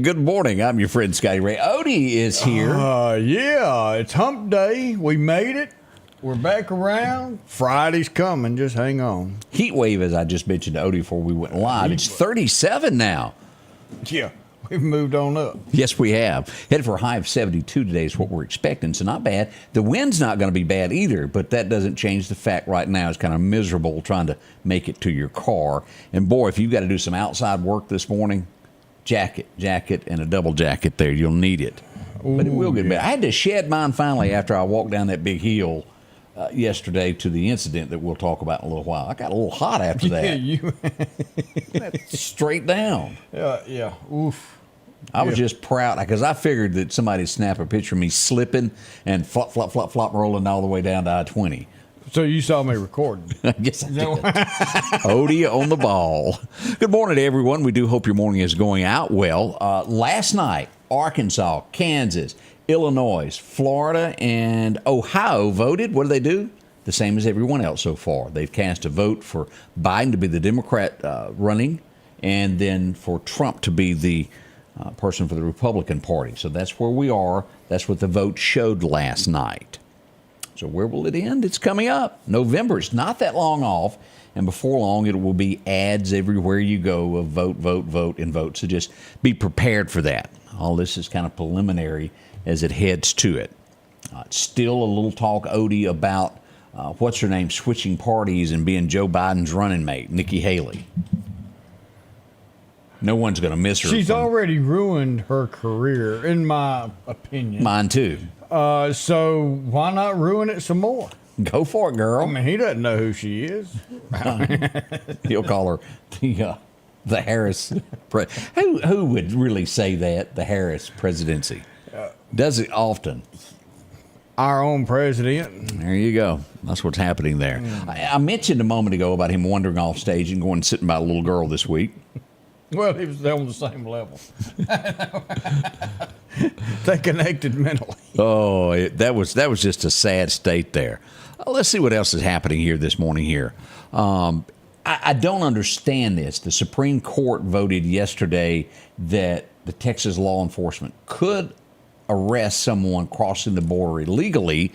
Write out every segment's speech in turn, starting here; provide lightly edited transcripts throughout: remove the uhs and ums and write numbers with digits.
Good morning. I'm your friend Scotty Ray. Odie is here. Yeah, it's hump day. We made it. We're back around. Friday's coming. Just hang on. Heat wave, as I just mentioned to Odie before we went live. It's 37 now. Yeah, we've moved on up. Yes, we have. Headed for a high of 72 today is what we're expecting, so not bad. The wind's not going to be bad either, but that doesn't change the fact right now it's kind of miserable trying to make it to your car. And boy, if you've got to do some outside work this morning, jacket, and a double jacket there. You'll need it. But it will get better. I had to shed mine finally after I walked down that big hill yesterday to the incident that we'll talk about in a little while. I got a little hot after that. Straight down. Yeah. Oof. I was just proud because I figured that somebody'd snap a picture of me slipping and flop, rolling all the way down to I-20. So you saw me recording. Yes, I did. Odie on the ball. Good morning to everyone. We do hope your morning is going out well. Last night, Arkansas, Kansas, Illinois, Florida, and Ohio voted. What do they do? The same as everyone else so far. They've cast a vote for Biden to be the Democrat running, and then for Trump to be the person for the Republican Party. So that's where we are. That's what the vote showed last night. So where will it end? It's coming up. November. It's not that long off. And before long, it will be ads everywhere you go of vote, and vote. So just be prepared for that. All this is kind of preliminary as it heads to it. Still a little talk, Odie, about what's her name, switching parties and being Joe Biden's running mate, Nikki Haley. No one's going to miss her. She's already ruined her career, in my opinion. Mine, too. So why not ruin it some more? Go for it, girl. I mean, he doesn't know who she is. He'll call her the Harris. Who would really say that? The Harris presidency. Does it often. Our own president. There you go. That's what's happening there. I mentioned a moment ago about him wandering off stage and going and sitting by a little girl this week. Well, he was on the same level. They connected mentally. Oh, that was just a sad state there. Let's see what else is happening here this morning here. I don't understand this. The Supreme Court voted yesterday that the Texas law enforcement could arrest someone crossing the border illegally,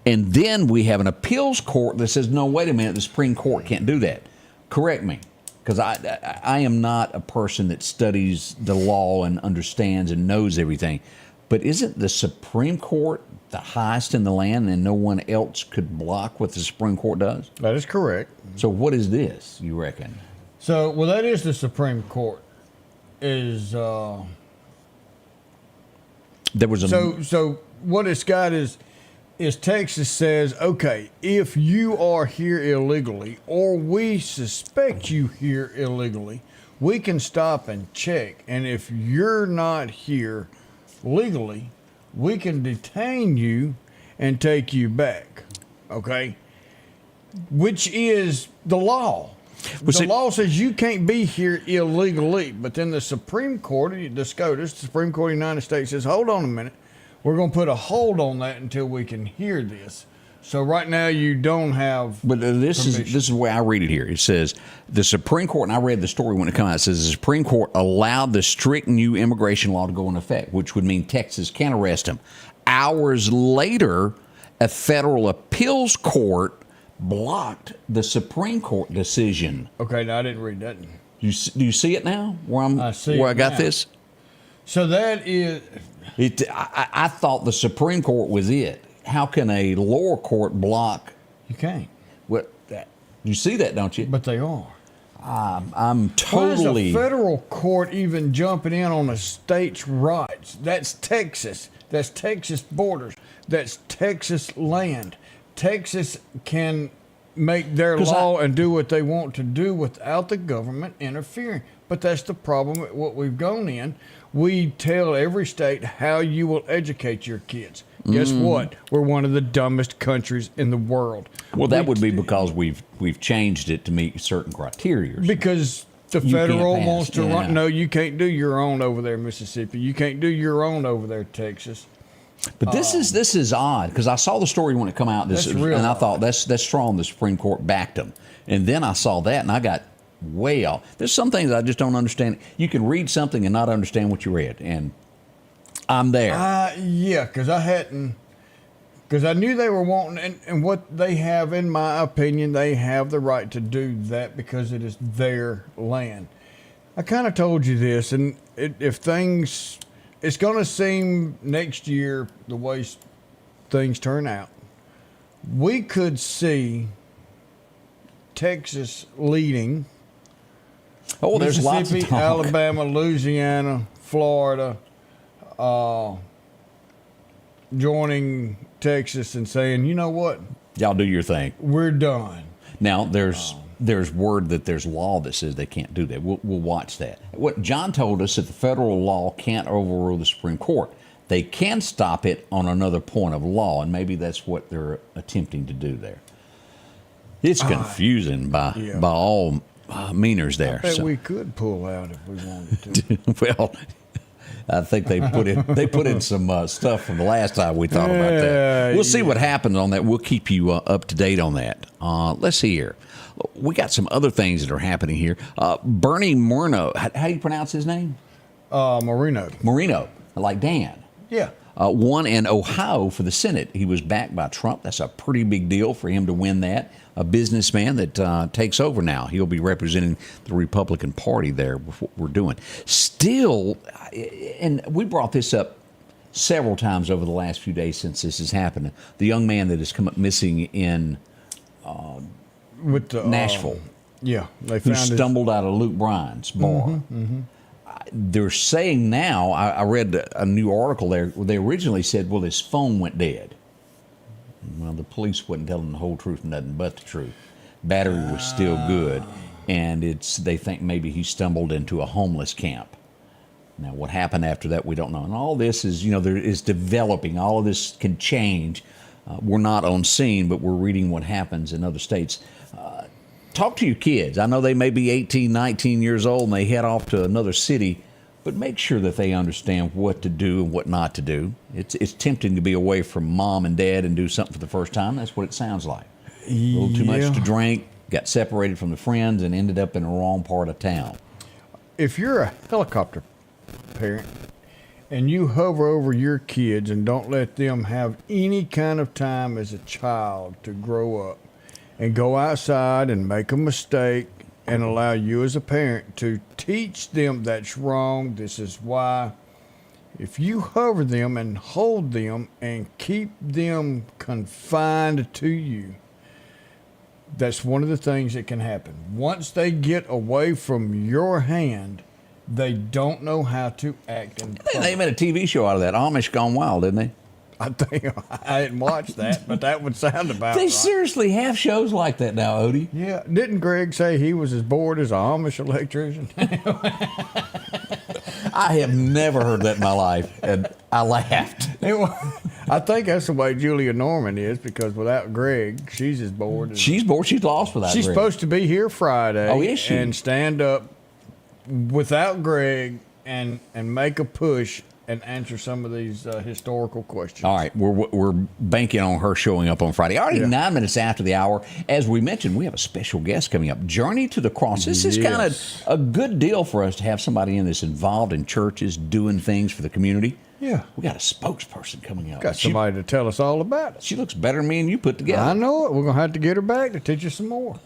and then we have an appeals court that says, no, wait a minute, the Supreme Court can't do that. Correct me. Because I am not a person that studies the law and understands and knows everything. But isn't the Supreme Court the highest in the land and no one else could block what the Supreme Court does? That is correct. So what is this, you reckon? So, well, that is the Supreme Court. There was a... So what it's got is Texas says, okay, if you are here illegally or we suspect you here illegally, we can stop and check. And if you're not here legally, we can detain you and take you back. Okay? Which is the law. The law says you can't be here illegally. But then the Supreme Court, the SCOTUS, the Supreme Court of the United States says, hold on a minute. We're going to put a hold on that until we can hear this. So right now you don't have. But this is the way I read it here. It says the Supreme Court, and I read the story when it came out. It says the Supreme Court allowed the strict new immigration law to go into effect, which would mean Texas can arrest him. Hours later, a federal appeals court blocked the Supreme Court decision. Okay, now I didn't read that. Do you see it now? I got now. this. So that is. I thought the Supreme Court was it. How can a lower court block? You can't. What? You see that, don't you? But they are. I'm totally. Why is a federal court even jumping in on a state's rights? That's Texas. That's Texas borders. That's Texas land. Texas can make their law and do what they want to do without the government interfering. But that's the problem with what we've gone in. We tell every state how you will educate your kids. Guess what? We're one of the dumbest countries in the world. Well, that would be because we've changed it to meet certain criteria. Because the federal wants to run. No, you can't do your own over there, Mississippi. You can't do your own over there, Texas. But this is odd because I saw the story when it come out, and I thought that's strong. The Supreme Court backed them, and then I saw that, and I got way off. There's some things I just don't understand. You can read something and not understand what you read, and I'm there. Yeah, because I knew they were wanting, and what they have, in my opinion, they have the right to do that because it is their land. I kind of told you this, and it's going to seem next year the way things turn out. We could see Texas leading. Oh, there's lots of talk. Alabama, Louisiana, Florida, joining Texas and saying, you know what? Y'all do your thing. We're done. Now, there's word that there's law that says they can't do that. We'll watch that. What John told us, that the federal law can't overrule the Supreme Court. They can stop it on another point of law, and maybe that's what they're attempting to do there. It's confusing by all meaners there. I bet we could pull out if we wanted to. Well, I think they put in some stuff from the last time we thought about that. We'll see what happens on that. We'll keep you up to date on that. Let's see here. We got some other things that are happening here. Bernie Moreno, how do you pronounce his name? Moreno, like Dan. Yeah. Won in Ohio for the Senate. He was backed by Trump. That's a pretty big deal for him to win that. A businessman that takes over now. He'll be representing the Republican Party there with what we're doing. Still, and we brought this up several times over the last few days since this has happened. The young man that has come up missing in Nashville. They who found stumbled out of Luke Bryan's bar. They're saying now, I read a new article there, where they originally said, well, his phone went dead. Well, the police wouldn't tell them the whole truth, nothing but the truth. Battery was still good, and they think maybe he stumbled into a homeless camp. Now, what happened after that, we don't know. And all this is, there is developing. All of this can change. We're not on scene, but we're reading what happens in other states. Talk to your kids. I know they may be 18, 19 years old, and they head off to another city, but make sure that they understand what to do and what not to do. It's tempting to be away from mom and dad and do something for the first time. That's what it sounds like. A little too much to drink, got separated from the friends, and ended up in the wrong part of town. If you're a helicopter parent and you hover over your kids and don't let them have any kind of time as a child to grow up and go outside and make a mistake and allow you as a parent to teach them that's wrong, this is why. If you hover them and hold them and keep them confined to you, that's one of the things that can happen. Once they get away from your hand, they don't know how to act. They made a TV show out of that, Amish Gone Wild, didn't they? I think I didn't watch that, but that would sound about They right. seriously have shows like that now, Odie. Yeah. Didn't Greg say he was as bored as an Amish electrician? I have never heard that in my life, and I laughed. I think that's the way Julia Norman is, because without Greg, she's as bored as... She's bored. She's lost without Greg. She's supposed to be here Friday. Oh, is she? And stand up without Greg and make a push and answer some of these historical questions. All right, we're banking on her showing up on Friday. Already 9 minutes after the hour. As we mentioned, we have a special guest coming up, Journey to the Cross. This is kind of a good deal for us to have somebody in this involved in churches, doing things for the community. Yeah. We got a spokesperson coming up. Got somebody to tell us all about it. She looks better than me and you put together. I know it. We're going to have to get her back to teach us some more.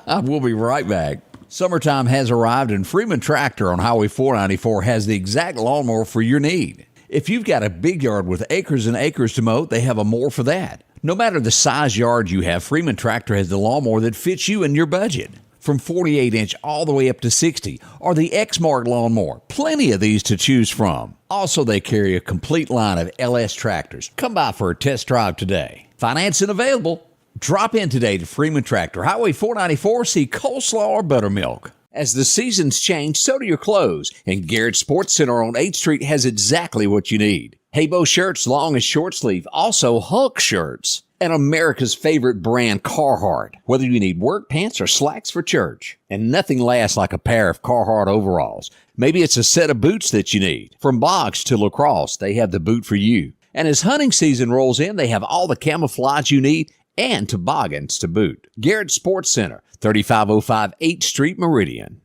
We'll be right back. Summertime has arrived, and Freeman Tractor on Highway 494 has the exact lawnmower for your need. If you've got a big yard with acres and acres to mow, they have a mower for that. No matter the size yard you have, Freeman Tractor has the lawnmower that fits you and your budget. From 48-inch all the way up to 60, or the X-Mark lawnmower. Plenty of these to choose from. Also, they carry a complete line of LS tractors. Come by for a test drive today. Financing available. Drop in today to Freeman Tractor, Highway 494, see coleslaw or buttermilk. As the seasons change, so do your clothes, and Garrett Sports Center on 8th Street has exactly what you need. Haybo shirts, long and short sleeve, also Hulk shirts, and America's favorite brand, Carhartt. Whether you need work pants or slacks for church, and nothing lasts like a pair of Carhartt overalls. Maybe it's a set of boots that you need. From box to lacrosse, they have the boot for you. And as hunting season rolls in, they have all the camouflage you need and toboggans to boot. Garrett Sports Center, 3505 8th Street, Meridian.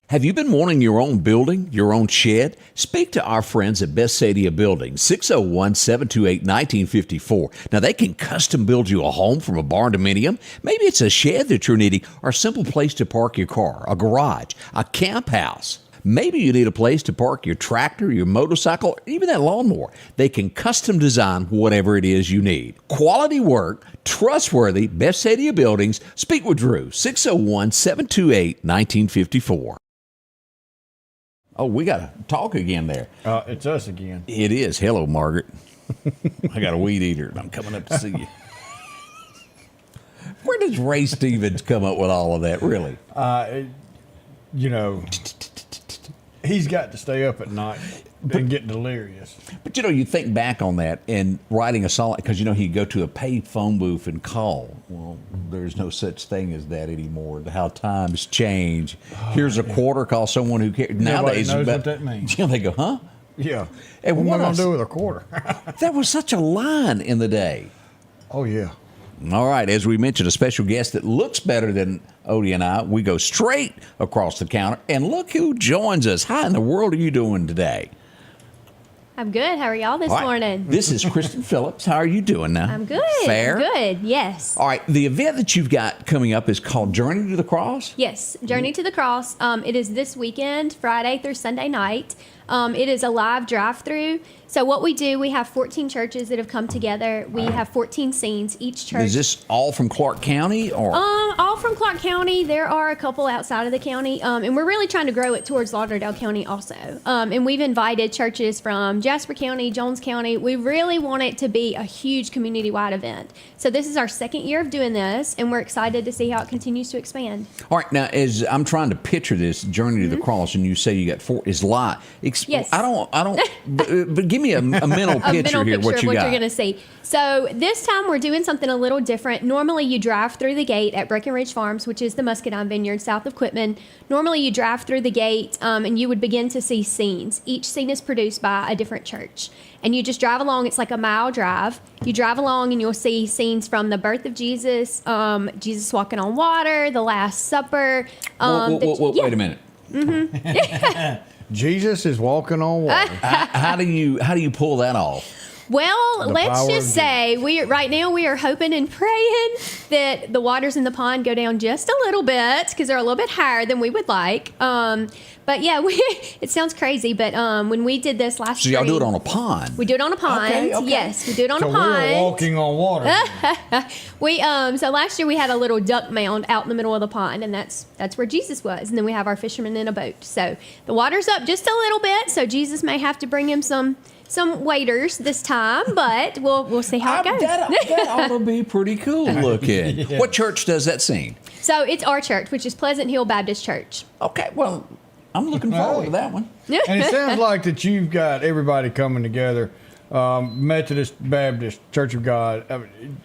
Have you been wanting your own building, your own shed? Speak to our friends at Best Sadia Building, 601-728-1954. Now, they can custom build you a home from a barn dominium. Maybe it's a shed that you're needing or a simple place to park your car, a garage, a camp house. Maybe you need a place to park your tractor, your motorcycle, or even that lawnmower. They can custom design whatever it is you need. Quality work, trustworthy, Best Sadia Buildings. Speak with Drew, 601-728-1954. Oh, we got to talk again there. It's us again. It is. Hello, Margaret. I got a weed eater, and I'm coming up to see you. Where does Ray Stevens come up with all of that, really? He's got to stay up at night and get delirious. But, you think back on that and writing a song, because, he'd go to a paid phone booth and call. Well, there's no such thing as that anymore. How times change. Here's a quarter, call someone who cares. Nowadays, knows what that means. They go, huh? Yeah. And what am I going to do with a quarter? That was such a line in the day. Oh, yeah. All right, as we mentioned, a special guest that looks better than Odie and I. We go straight across the counter, and look who joins us. How in the world are you doing today? I'm good. How are y'all this morning? This is Kristen Phillips. How are you doing now? I'm good. Fair? I'm good, yes. All right, the event that you've got coming up is called Journey to the Cross? Yes, Journey to the Cross. It is this weekend, Friday through Sunday night. It is a live drive-through. So what we do, we have 14 churches that have come together. We have 14 scenes. Each church. Is this all from Clark County? Or all from Clark County. There are a couple outside of the county. And we're really trying to grow it towards Lauderdale County also. And we've invited churches from Jasper County, Jones County. We really want it to be a huge community-wide event. So this is our second year of doing this, and we're excited to see how it continues to expand. All right, now, as I'm trying to picture this Journey to the Cross, and you say you got 4, is live. Yes. I don't, but give me a mental picture here, what you got. You're going to see. So this time we're doing something a little different. Normally you drive through the gate at Breckenridge Farms, which is the Muscadine Vineyard south of Quitman. Normally you drive through the gate and you would begin to see scenes. Each scene is produced by a different church. And you just drive along. It's like a mile drive. You drive along and you'll see scenes from the birth of Jesus, Jesus walking on water, the Last Supper. Wait a minute. Mm-hmm. Jesus is walking on water. How do you pull that off? Well, let's just say right now we are hoping and praying that the waters in the pond go down just a little bit because they're a little bit higher than we would like. But yeah, it sounds crazy, but when we did this last year, so y'all do it on a pond. We do it on a pond. Okay. Yes, we do it on a pond. So we're walking on water. So last year we had a little duck mound out in the middle of the pond, and that's where Jesus was. And then we have our fishermen in a boat. So the water's up just a little bit, so Jesus may have to bring him some waiters this time, but we'll see how it goes. That ought to be pretty cool looking. Yeah. What church does that scene? So it's our church, which is Pleasant Hill Baptist Church. Okay, well, I'm looking forward to that one. And it sounds like that you've got everybody coming together. Methodist, Baptist, Church of God.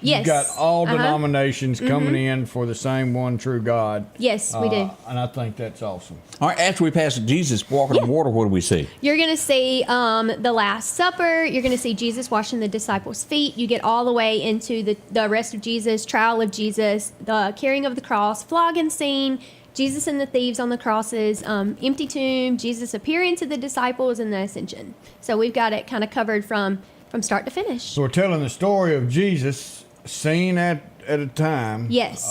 Yes. You've got all denominations coming in for the same one true God. Yes, we do. And I think that's awesome. All right, after we pass Jesus walking on water, what do we see? You're going to see the Last Supper. You're going to see Jesus washing the disciples' feet. You get all the way into the arrest of Jesus, trial of Jesus, the carrying of the cross, flogging scene, Jesus and the thieves on the crosses, empty tomb, Jesus appearing to the disciples, and the ascension. So we've got it kind of covered from start to finish. So we're telling the story of Jesus, scene at a time. Yes.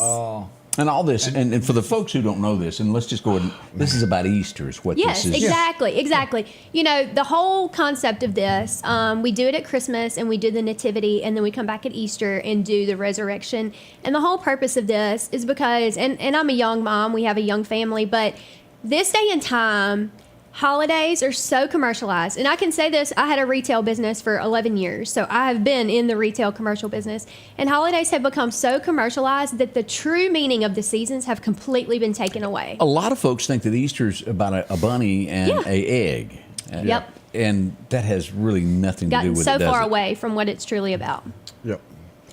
And all this, and for the folks who don't know this, and let's just go ahead and, this is about Easter is what this is. Yes, exactly. You know, the whole concept of this, we do it at Christmas, and we do the Nativity, and then we come back at Easter and do the resurrection. And the whole purpose of this is because, and I'm a young mom, we have a young family, but this day and time, Holidays are so commercialized. And I can say this, I had a retail business for 11 years. So I have been in the retail commercial business. And holidays have become so commercialized that the true meaning of the seasons have completely been taken away. A lot of folks think that Easter's about a bunny and a egg. Yep. And that has really nothing to do Gotten with so it, does far it? away from what it's truly about. Yep.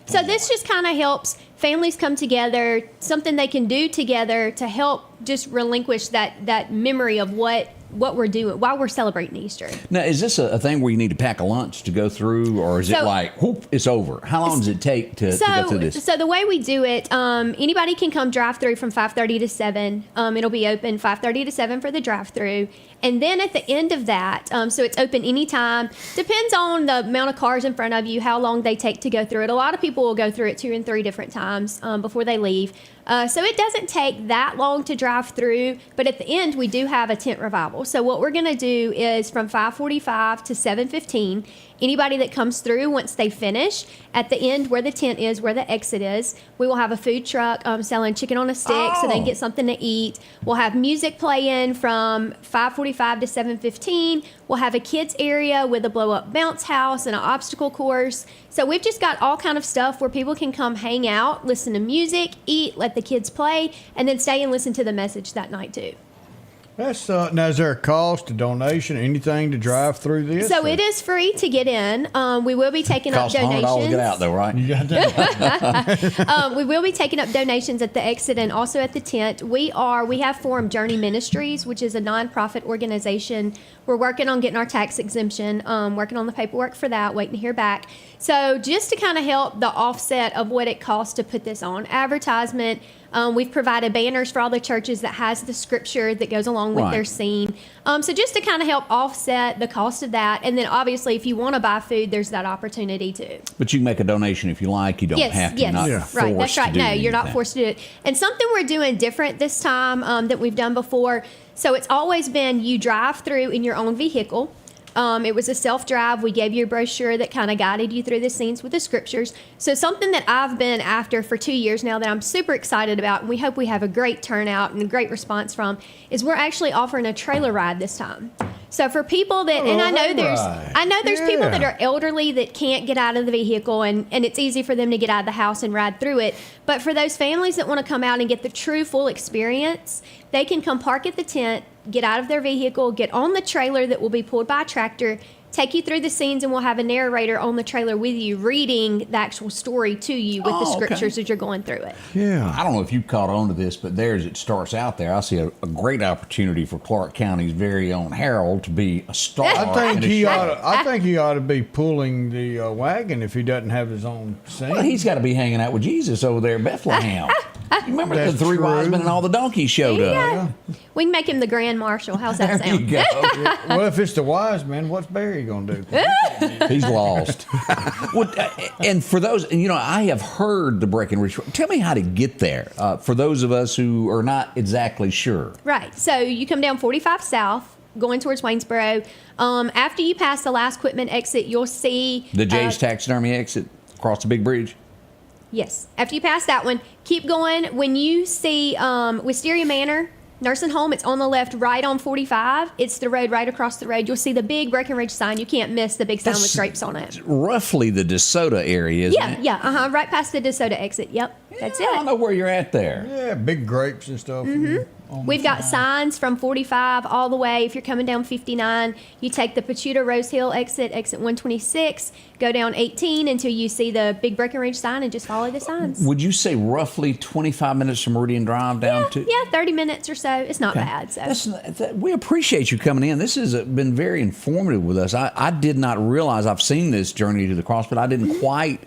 So this just kind of helps families come together, something they can do together to help just relinquish that memory of what we're doing while we're celebrating Easter. Now, is this a thing where you need to pack a lunch to go through, or is it like, whoop, it's over? How long does it take to go through this? So the way we do it, anybody can come drive through from 5:30 to 7. It'll be open 5:30 to 7 for the drive through. And then at the end of that, so it's open anytime. Depends on the amount of cars in front of you, how long they take to go through it. A lot of people will go through it 2 and 3 different times before they leave. So it doesn't take that long to drive through, but at the end we do have a tent revival. So what we're going to do is from 5:45 to 7:15, anybody that comes through, once they finish, at the end where the tent is, where the exit is, we will have a food truck selling chicken on a stick so they can get something to eat. We'll have music playing from 5:45 to 7:15. We'll have a kids area with a blow-up bounce house and an obstacle course. So we've just got all kind of stuff where people can come hang out, listen to music, eat, let the kids play, and then stay and listen to the message that night too. That's now. Is there a cost, a donation, anything to drive through this? So it is free to get in. We will be taking up Costs $100 donations. to get out, though, right? You got that? We will be taking up donations at the exit and also at the tent. We have formed Journey Ministries, which is a nonprofit organization. We're working on getting our tax exemption, working on the paperwork for that, waiting to hear back. So just to kind of help the offset of what it costs to put this on, advertisement, we've provided banners for all the churches that has the scripture that goes along with their scene. So just to kind of help offset the cost of that. And then obviously if you want to buy food, there's that opportunity too. But you can make a donation if you like. You don't have to. Yes, Not right. forced That's right. to do No, you're not anything. forced to do it. And something we're doing different this time that we've done before. So it's always been you drive through in your own vehicle. It was a self-drive. We gave you a brochure that kind of guided you through the scenes with the scriptures. So something that I've been after for 2 years now that I'm super excited about, and we hope we have a great turnout and a great response from, is we're actually offering a trailer ride this time. So for people that, and I know there's people that are elderly that can't get out of the vehicle, and it's easy for them to get out of the house and ride through it. But for those families that want to come out and get the true full experience, they can come park at the tent, get out of their vehicle, get on the trailer that will be pulled by a tractor, take you through the scenes, and we'll have a narrator on the trailer with you reading the actual story to you with the scriptures as you're going through it. Yeah. I don't know if you caught on to this, but as it starts out there, I see a great opportunity for Clark County's very own Harold to be a star. I think in a he show. ought to be pulling the wagon if he doesn't have his own scene. Well, he's got to be hanging out with Jesus over there in Bethlehem. You remember the That's three wise true. men and all the donkeys showed up? Yeah. We can make him the Grand Marshal. How's that There you sound? go. Well, if it's the wise man, what's Barry going to do? He's lost. Well, and for those, I have heard the Breckenridge. Tell me how to get there for those of us who are not exactly sure. Right. So you come down 45 South, going towards Waynesboro. After you pass the last Quitman exit, you'll see The Jay's Taxidermy exit across the big bridge. Yes. After you pass that one, keep going. When you see Wisteria Manor Nursing Home, it's on the left, right on 45. It's the road right across the road. You'll see the big Breckenridge sign. You can't miss the big sign with grapes on it. Roughly the DeSoto area, isn't it? Yeah. Right past the DeSoto exit. Yep. That's I don't it. know where you're at there. Yeah, big grapes and stuff. We've got signs from 45 all the way. If you're coming down 59, you take the Pachuta Rose Hill exit 126, go down 18 until you see the big Breckenridge sign and just follow the signs. Would you say roughly 25 minutes from Meridian Drive down to? Yeah, 30 minutes or so. It's not bad. So We appreciate you coming in. This has been very informative with us. I did not realize I've seen this Journey to the Cross, but I didn't quite.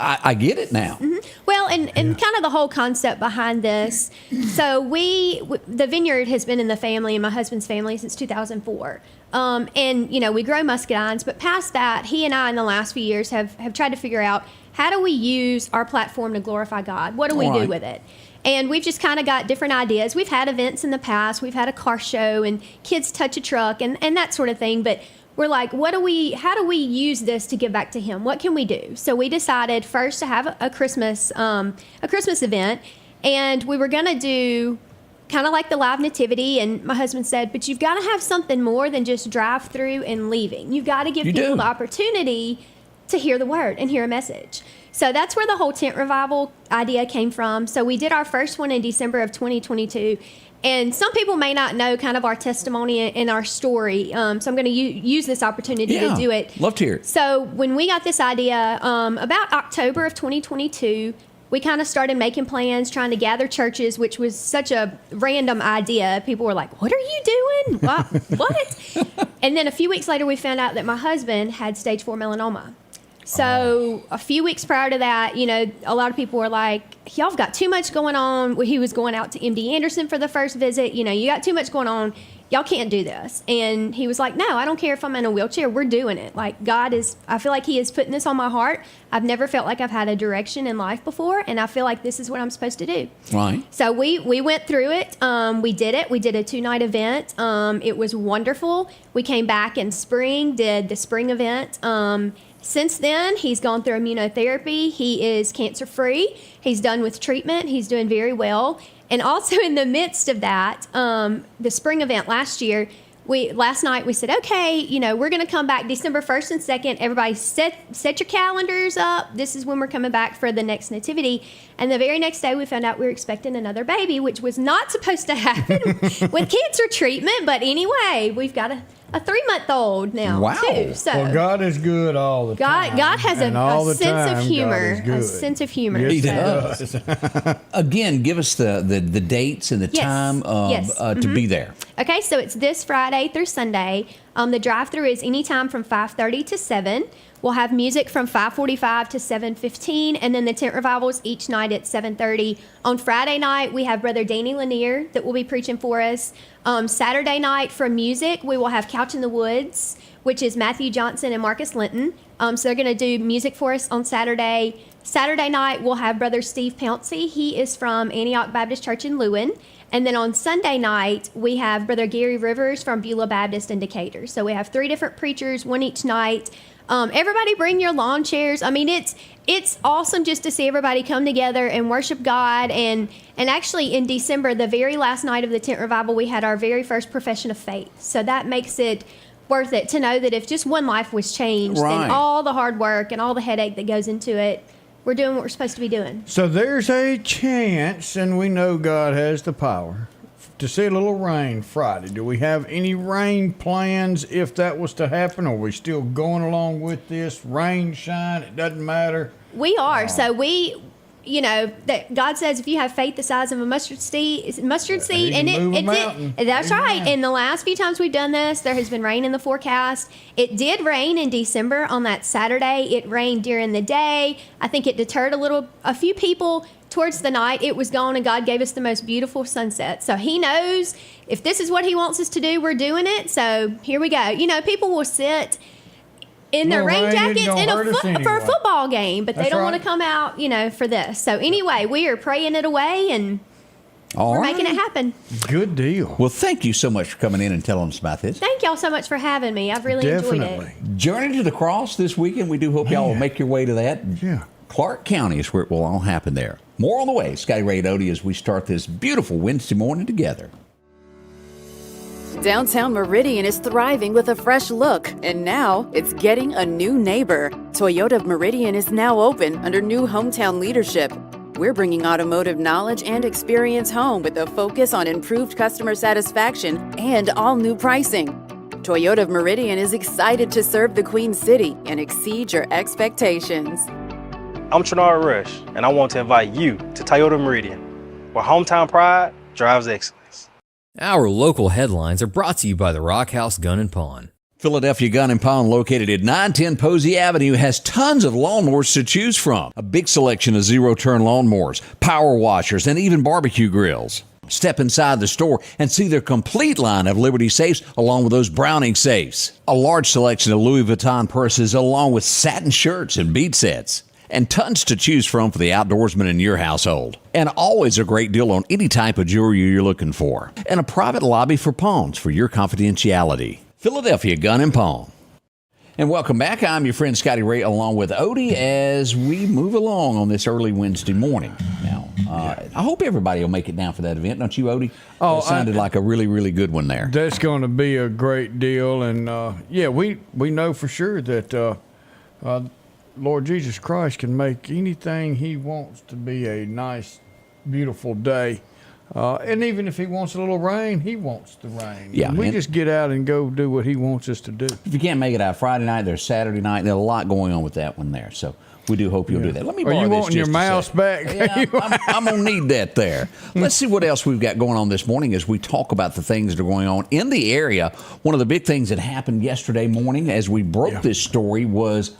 I get it now. Well, and kind of the whole concept behind this. So the vineyard has been in the family, and my husband's family, since 2004. And, we grow muscadines, but past that, he and I in the last few years have tried to figure out, how do we use our platform to glorify God? What do we do with it? And we've just kind of got different ideas. We've had events in the past. We've had a car show and kids touch a truck and that sort of thing. But we're like, how do we use this to give back to him? What can we do? So we decided first to have a Christmas event, and we were going to do kind of like the live nativity. And my husband said, but you've got to have something more than just drive through and leaving. You've got to give people the opportunity to hear the word and hear a message. So that's where the whole tent revival idea came from. So we did our first one in December of 2022. And some people may not know kind of our testimony and our story. So I'm going to use this opportunity to do it. Love to hear it. So when we got this idea, about October of 2022, we kind of started making plans, trying to gather churches, which was such a random idea. People were like, what are you doing? What? And then a few weeks later, we found out that my husband had stage 4 melanoma. So a few weeks prior to that, you know, a lot of people were like, y'all have got too much going on. He was going out to MD Anderson for the first visit. You know, you got too much going on. Y'all can't do this. And he was like, no, I don't care if I'm in a wheelchair. We're doing it. Like, I feel like he is putting this on my heart. I've never felt like I've had a direction in life before, and I feel like this is what I'm supposed to do. Right. So we went through it. We did it. We did a 2-night event. It was wonderful. We came back in spring, did the spring event. Since then, he's gone through immunotherapy. He is cancer-free. He's done with treatment. He's doing very well. And also in the midst of that, the spring event last night we said, okay, you know, we're going to come back December 1st and 2nd. Everybody set your calendars up. This is when we're coming back for the next nativity. And the very next day we found out we were expecting another baby, which was not supposed to happen with cancer treatment. But anyway, we've got a 3-month-old now, too. So well, God is good all the time. God has a sense of humor. A sense of humor. Yes, He does. Again, give us the dates and the time to be there. Okay, so it's this Friday through Sunday. The drive-through is anytime from 5:30 to 7. We'll have music from 5:45 to 7:15, and then the tent revivals each night at 7:30. On Friday night, we have Brother Danny Lanier that will be preaching for us. Saturday night for music, we will have Couch in the Woods, which is Matthew Johnson and Marcus Linton. So they're going to do music for us on Saturday. Saturday night, we'll have Brother Steve Pouncey. He is from Antioch Baptist Church in Lewin. And then on Sunday night, we have Brother Gary Rivers from Beulah Baptist in Decatur. So we have 3 different preachers, one each night. Everybody bring your lawn chairs. I mean, it's awesome just to see everybody come together and worship God. And actually in December, the very last night of the tent revival, we had our very first profession of faith. So that makes it worth it to know that if just one life was changed, then all the hard work and all the headache that goes into it, we're doing what we're supposed to be doing. So there's a chance, and we know God has the power, to see a little rain Friday. Do we have any rain plans if that was to happen? Or are we still going along with this? Rain, shine, it doesn't matter. We are. So you know, that God says if you have faith the size of a mustard seed, and that's right. And the last few times we've done this, there has been rain in the forecast. It did rain in December on that Saturday. It rained during the day. I think it deterred a few people. Towards the night, it was gone, and God gave us the most beautiful sunset. So he knows if this is what he wants us to do, we're doing it. So here we go. You know, people will sit in their rain jackets for a football game, but they don't want to come out, you know, for this. So anyway, we are praying it away, and we're making it happen. Good deal. Well, thank you so much for coming in and telling us about this. Thank y'all so much for having me. I've really enjoyed it. Journey to the Cross this weekend. We do hope y'all will make your way to that. Yeah. Clark County is where it will all happen there. More on the way. Scotty Ray and Odie as we start this beautiful Wednesday morning together. Downtown Meridian is thriving with a fresh look, and now it's getting a new neighbor. Toyota of Meridian is now open under new hometown leadership. We're bringing automotive knowledge and experience home with a focus on improved customer satisfaction and all new pricing. Toyota of Meridian is excited to serve the Queen City and exceed your expectations. I'm Trinard Rush, and I want to invite you to Toyota Meridian, where hometown pride drives excellence. Our local headlines are brought to you by the Rock House Gun and Pawn. Philadelphia Gun and Pawn, located at 910 Posey Avenue, has tons of lawnmowers to choose from. A big selection of zero-turn lawnmowers, power washers, and even barbecue grills. Step inside the store and see their complete line of Liberty safes along with those Browning safes. A large selection of Louis Vuitton purses along with satin shirts and bead sets. And tons to choose from for the outdoorsman in your household. And always a great deal on any type of jewelry you're looking for. And a private lobby for pawns for your confidentiality. Philadelphia Gun and Pawn. And welcome back. I'm your friend Scotty Ray along with Odie as we move along on this early Wednesday morning. Now, I hope everybody will make it down for that event. Don't you, Odie? Oh, That sounded like a really, really good one there. That's going to be a great deal. And, we know for sure that Lord Jesus Christ can make anything he wants to be a nice, beautiful day. And even if he wants a little rain, he wants the rain. Yeah, And we and- just get out and go do what he wants us to do. If you can't make it out Friday night, there's Saturday night. There's a lot going on with that one there. So we do hope you'll do that. Let me Are borrow you this wanting your just a mouse second. back? Yeah, I'm going to need that there. Let's see what else we've got going on this morning as we talk about the things that are going on in the area. One of the big things that happened yesterday morning as we broke this story was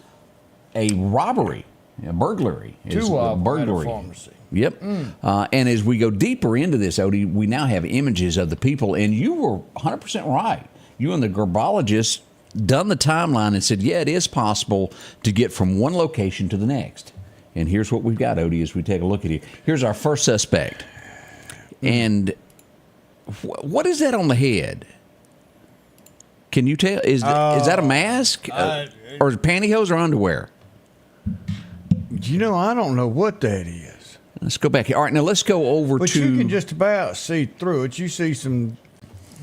a robbery, a burglary. Two a of them at a pharmacy. Yep. And as we go deeper into this, Odie, we now have images of the people, and you were 100% right. You and the garbologist done the timeline and said, yeah, it is possible to get from one location to the next. And here's what we've got, Odie, as we take a look at it. Here's our first suspect. And what is that on the head? Can you tell? Is that a mask? Or pantyhose or underwear? I don't know what that is. Let's go back here. All right, now let's go over But to... you can just about see through it. You see some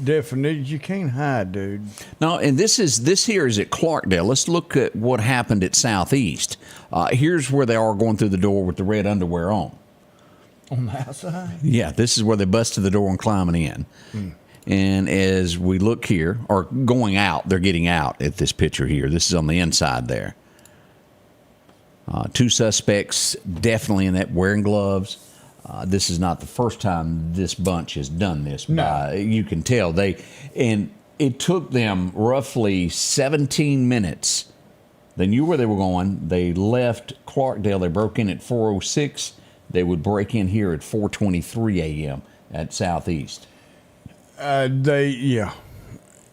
definitions. You can't hide, dude. No, and this here is at Clarkdale. Let's look at what happened at Southeast. Here's where they are going through the door with the red underwear on. On the outside? Yeah, this is where they busted the door and climbing in. And as we look here, or going out, they're getting out at this picture here. This is on the inside there. Two suspects definitely in that wearing gloves. This is not the first time this bunch has done this. No. You can tell and it took them roughly 17 minutes. They knew where they were going. They left Clarkdale. They broke in at 4:06. They would break in here at 4:23 a.m. at Southeast. They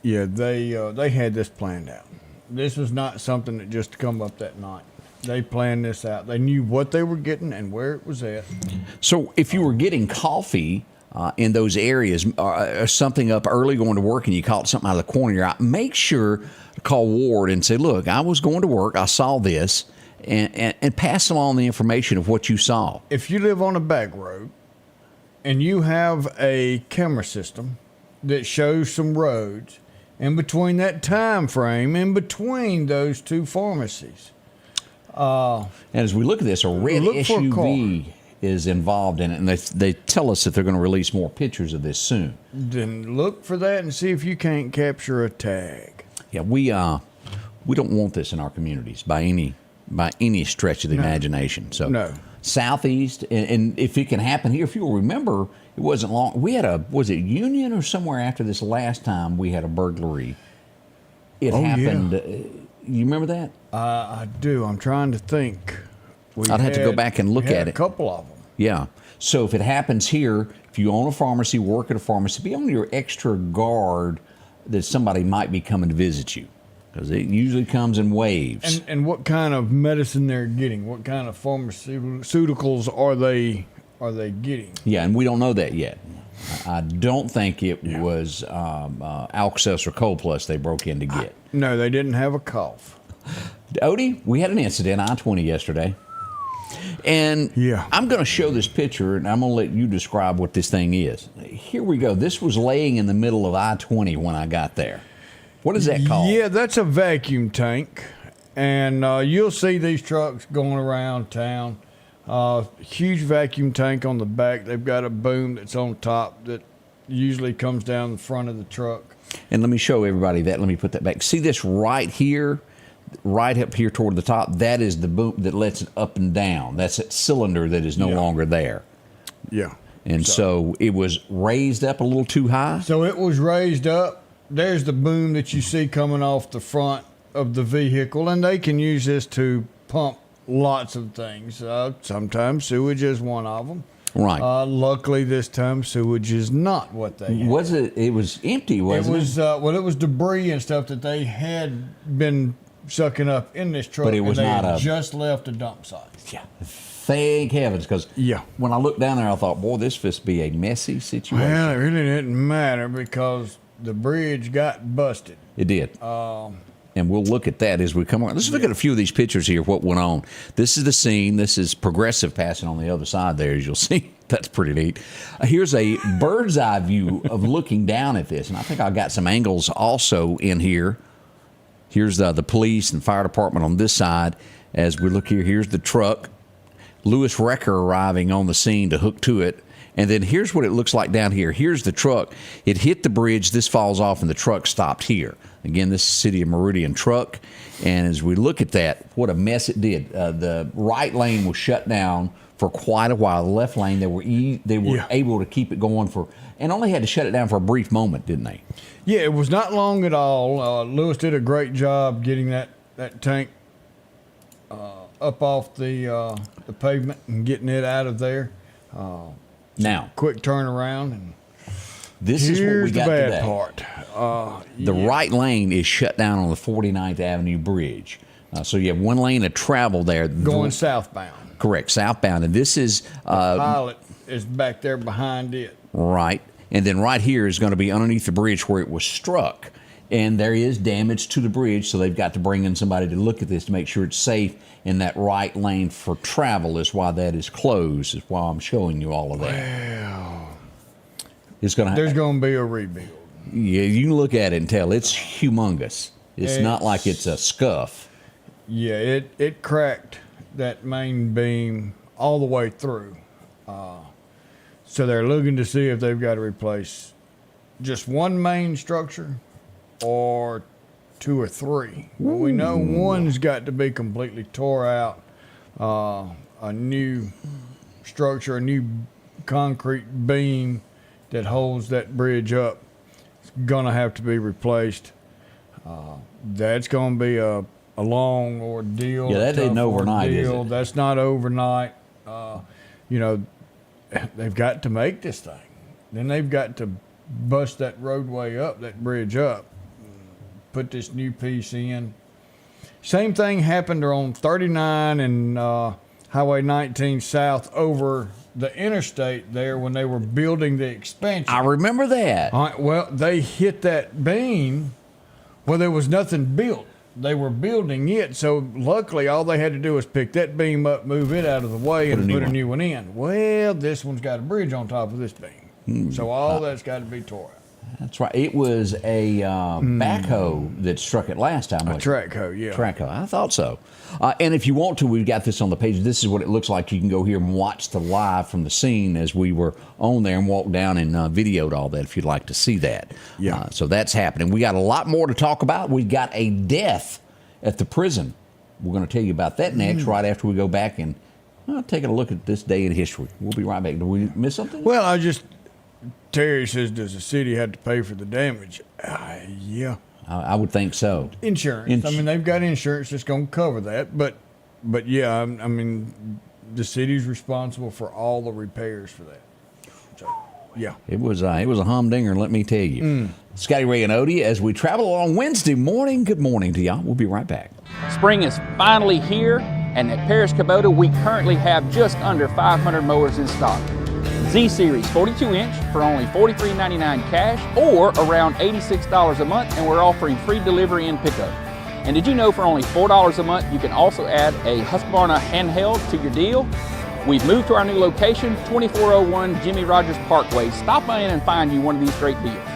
had this planned out. This was not something that just come up that night. They planned this out. They knew what they were getting and where it was at. So if you were getting coffee in those areas, or something up early going to work, and you caught something out of the corner of your eye, make sure to call Ward and say, look, I was going to work, I saw this, and pass along the information of what you saw. If you live on a back road and you have a camera system that shows some roads in between that time frame, in between those two pharmacies, and as we look at this, a red Look for a SUV is involved in it, and they tell us that they're going to release more pictures of this soon. then look for that and see if you can't capture a tag. Yeah, we don't want this in our communities by any stretch of the imagination. So No. Southeast, and if it can happen here, if you'll remember, it wasn't long. We had was it Union or somewhere after this last time we had a burglary? It happened. You remember that? I do. I'm trying to think. I'd have to go back and look at A it. couple of them. Yeah. So if it happens here, if you own a pharmacy, work at a pharmacy, be on your extra guard that somebody might be coming to visit you, because it usually comes in waves. And what kind of medicine they're getting? What kind of pharmaceuticals are they getting? Yeah, and we don't know that yet. I don't think it was Alka-Seltzer Cold Plus they broke in to get. No, they didn't have a cough. Odie, we had an incident I-20 yesterday. And Yeah. I'm going to show this picture, and I'm going to let you describe what this thing is. Here we go. This was laying in the middle of I-20 when I got there. What is that called? Yeah, that's a vacuum tank. And you'll see these trucks going around town. Huge vacuum tank on the back. They've got a boom that's on top that usually comes down the front of the truck. And let me show everybody that. Let me put that back. See this right here? Right up here toward the top? That is the boom that lets it up and down. That's that cylinder that is no longer there. Yeah. And so it was raised up a little too high? So it was raised up. There's the boom that you see coming off the front of the vehicle, and they can use this to pump lots of things. Sometimes sewage is one of them. Right. Luckily, this time sewage is not what they had. Was it? It was empty, wasn't it? It was debris and stuff that they had been sucking up in this truck. But it was and they not had a- just left a dump site. Yeah. Thank heavens, because Yeah. when I looked down there, I thought, boy, this must be a messy situation. Well, it really didn't matter because the bridge got busted. It did. And we'll look at that as we come on. Let's look at a few of these pictures here, what went on. This is the scene. This is Progressive passing on the other side there, as you'll see. That's pretty neat. Here's a bird's eye view of looking down at this. And I think I got some angles also in here. Here's the police and fire department on this side. As we look here, here's the truck. Lewis Wrecker arriving on the scene to hook to it. And then here's what it looks like down here. Here's the truck. It hit the bridge. This falls off, and the truck stopped here. Again, this is City of Meridian truck. And as we look at that, what a mess it did. The right lane was shut down for quite a while. The left lane, they were able to keep it going and only had to shut it down for a brief moment, didn't they? Yeah, it was not long at all. Lewis did a great job getting that tank up off the pavement and getting it out of there. Now, quick turnaround, and this is what we got the bad today. part. The right lane is shut down on the 49th Avenue Bridge. So you have one lane of travel there. Going southbound. Correct, southbound. And this is... pilot is back there behind it. Right. And then right here is going to be underneath the bridge where it was struck. And there is damage to the bridge, so they've got to bring in somebody to look at this to make sure it's safe. And that right lane for travel is why that is closed, is why I'm showing you all of that. Well, there's going to be a rebuild. Yeah, you can look at it and tell it's humongous. It's not like it's a scuff. Yeah, it cracked that main beam all the way through. So they're looking to see if they've got to replace just one main structure or two or three. Well, we know one's got to be completely tore out. A new structure, a new concrete beam that holds that bridge up is going to have to be replaced. That's going to be a long ordeal. Yeah, that ain't overnight, is it? That's not overnight. They've got to make this thing. Then they've got to bust that roadway up, that bridge up, put this new piece in. Same thing happened on 39 and Highway 19 south over the interstate there when they were building the expansion. I remember that. All right, well, they hit that beam. Well, there was nothing built. They were building it, so luckily all they had to do was pick that beam up, move it out of the way, and put a new one in. Well, this one's got a bridge on top of this beam. So all that's got to be tore out. That's right. It was a backhoe that struck it last time. A track hoe, yeah. Track hoe. I thought so. And if you want to, we've got this on the page. This is what it looks like. You can go here and watch the live from the scene as we were on there and walked down and videoed all that if you'd like to see that. Yeah. So that's happening. We got a lot more to talk about. We got a death at the prison. We're going to tell you about that next, right after we go back and take a look at this day in history. We'll be right back. Did we miss something? Well, Terry says, does the city have to pay for the damage? Yeah. I would think so. Insurance. I mean, they've got insurance that's going to cover that. But yeah, I mean, the city's responsible for all the repairs for that. So, yeah. It was a humdinger, let me tell you. Scotty Ray and Odie, as we travel along Wednesday morning, good morning to y'all. We'll be right back. Spring is finally here, and at Paris Kubota, we currently have just under 500 mowers in stock. Z-Series 42-inch for only $43.99 cash or around $86 a month, and we're offering free delivery and pickup. And did you know for only $4 a month, you can also add a Husqvarna handheld to your deal? We've moved to our new location, 2401 Jimmy Rogers Parkway. Stop by in and find you one of these great deals.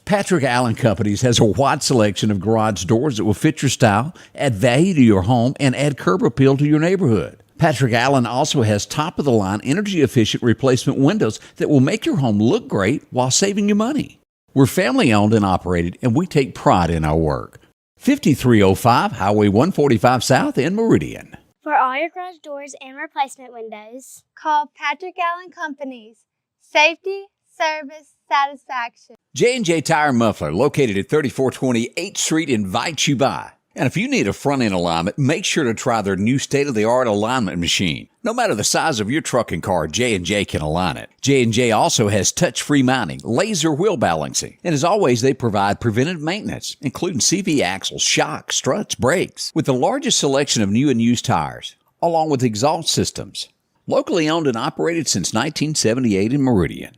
Patrick Allen Companies has a wide selection of garage doors that will fit your style, add value to your home, and add curb appeal to your neighborhood. Patrick Allen also has top-of-the-line, energy-efficient replacement windows that will make your home look great while saving you money. We're family-owned and operated, and we take pride in our work. 5305 Highway 145 South in Meridian. For all your garage doors and replacement windows, call Patrick Allen Companies. Safety, service, satisfaction. J&J Tire and Muffler, located at 3420 8th Street, invites you by. And if you need a front-end alignment, make sure to try their new state-of-the-art alignment machine. No matter the size of your truck and car, J&J can align it. J&J also has touch-free mounting, laser wheel balancing, and as always, they provide preventive maintenance, including CV axles, shocks, struts, brakes, with the largest selection of new and used tires, along with exhaust systems. Locally owned and operated since 1978 in Meridian.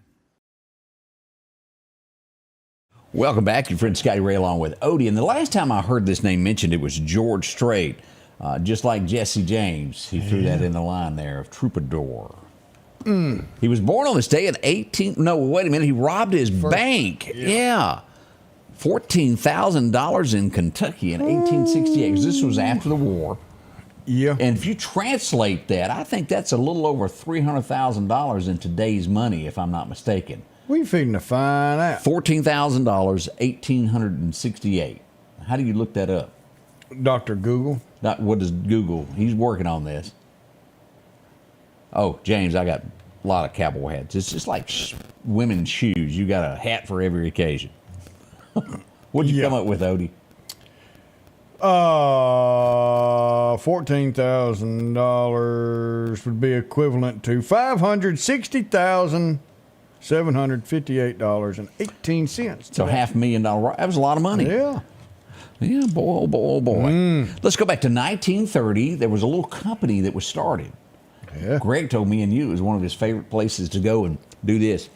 Welcome back. Your friend Scotty Ray along with Odie. And the last time I heard this name mentioned, it was George Strait. Just like Jesse James. He threw that in the line there of Troubadour. He was born on this day at 18... No, wait a minute. He robbed his bank. Yeah. $14,000 in Kentucky in 1868. 'Cause this was after the war. Yeah. And if you translate that, I think that's a little over $300,000 in today's money, if I'm not mistaken. We feeding to find out. $14,000, 1868. How do you look that up? Dr. Google. What does Google? He's working on this. Oh, James, I got a lot of cowboy hats. It's just like women's shoes. You got a hat for every occasion. What'd you come up with, Odie? $14,000 would be equivalent to $560,758.18. So $500,000. That was a lot of money. Yeah. Yeah, boy, oh boy, oh boy. Let's go back to 1930. There was a little company that was started. Yeah. Greg told me and you it was one of his favorite places to go and do this.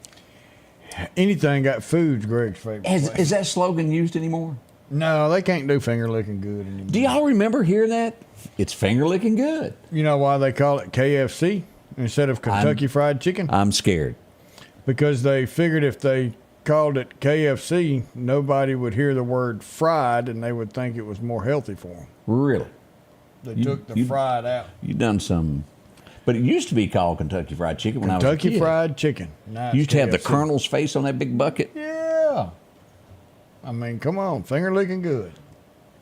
Anything got food's Greg's favorite place. Is that slogan used anymore? No, they can't do finger licking good anymore. Do y'all remember hearing that? It's finger licking good. You know why they call it KFC instead of Kentucky Fried Chicken? I'm scared. Because they figured if they called it KFC, nobody would hear the word fried and they would think it was more healthy for them. Really? They took the fried out. You done some. But it used to be called Kentucky Fried Chicken when I was a kid. Kentucky Fried Chicken. You used to have the Colonel's face on that big bucket. Yeah. I mean, come on, finger licking good.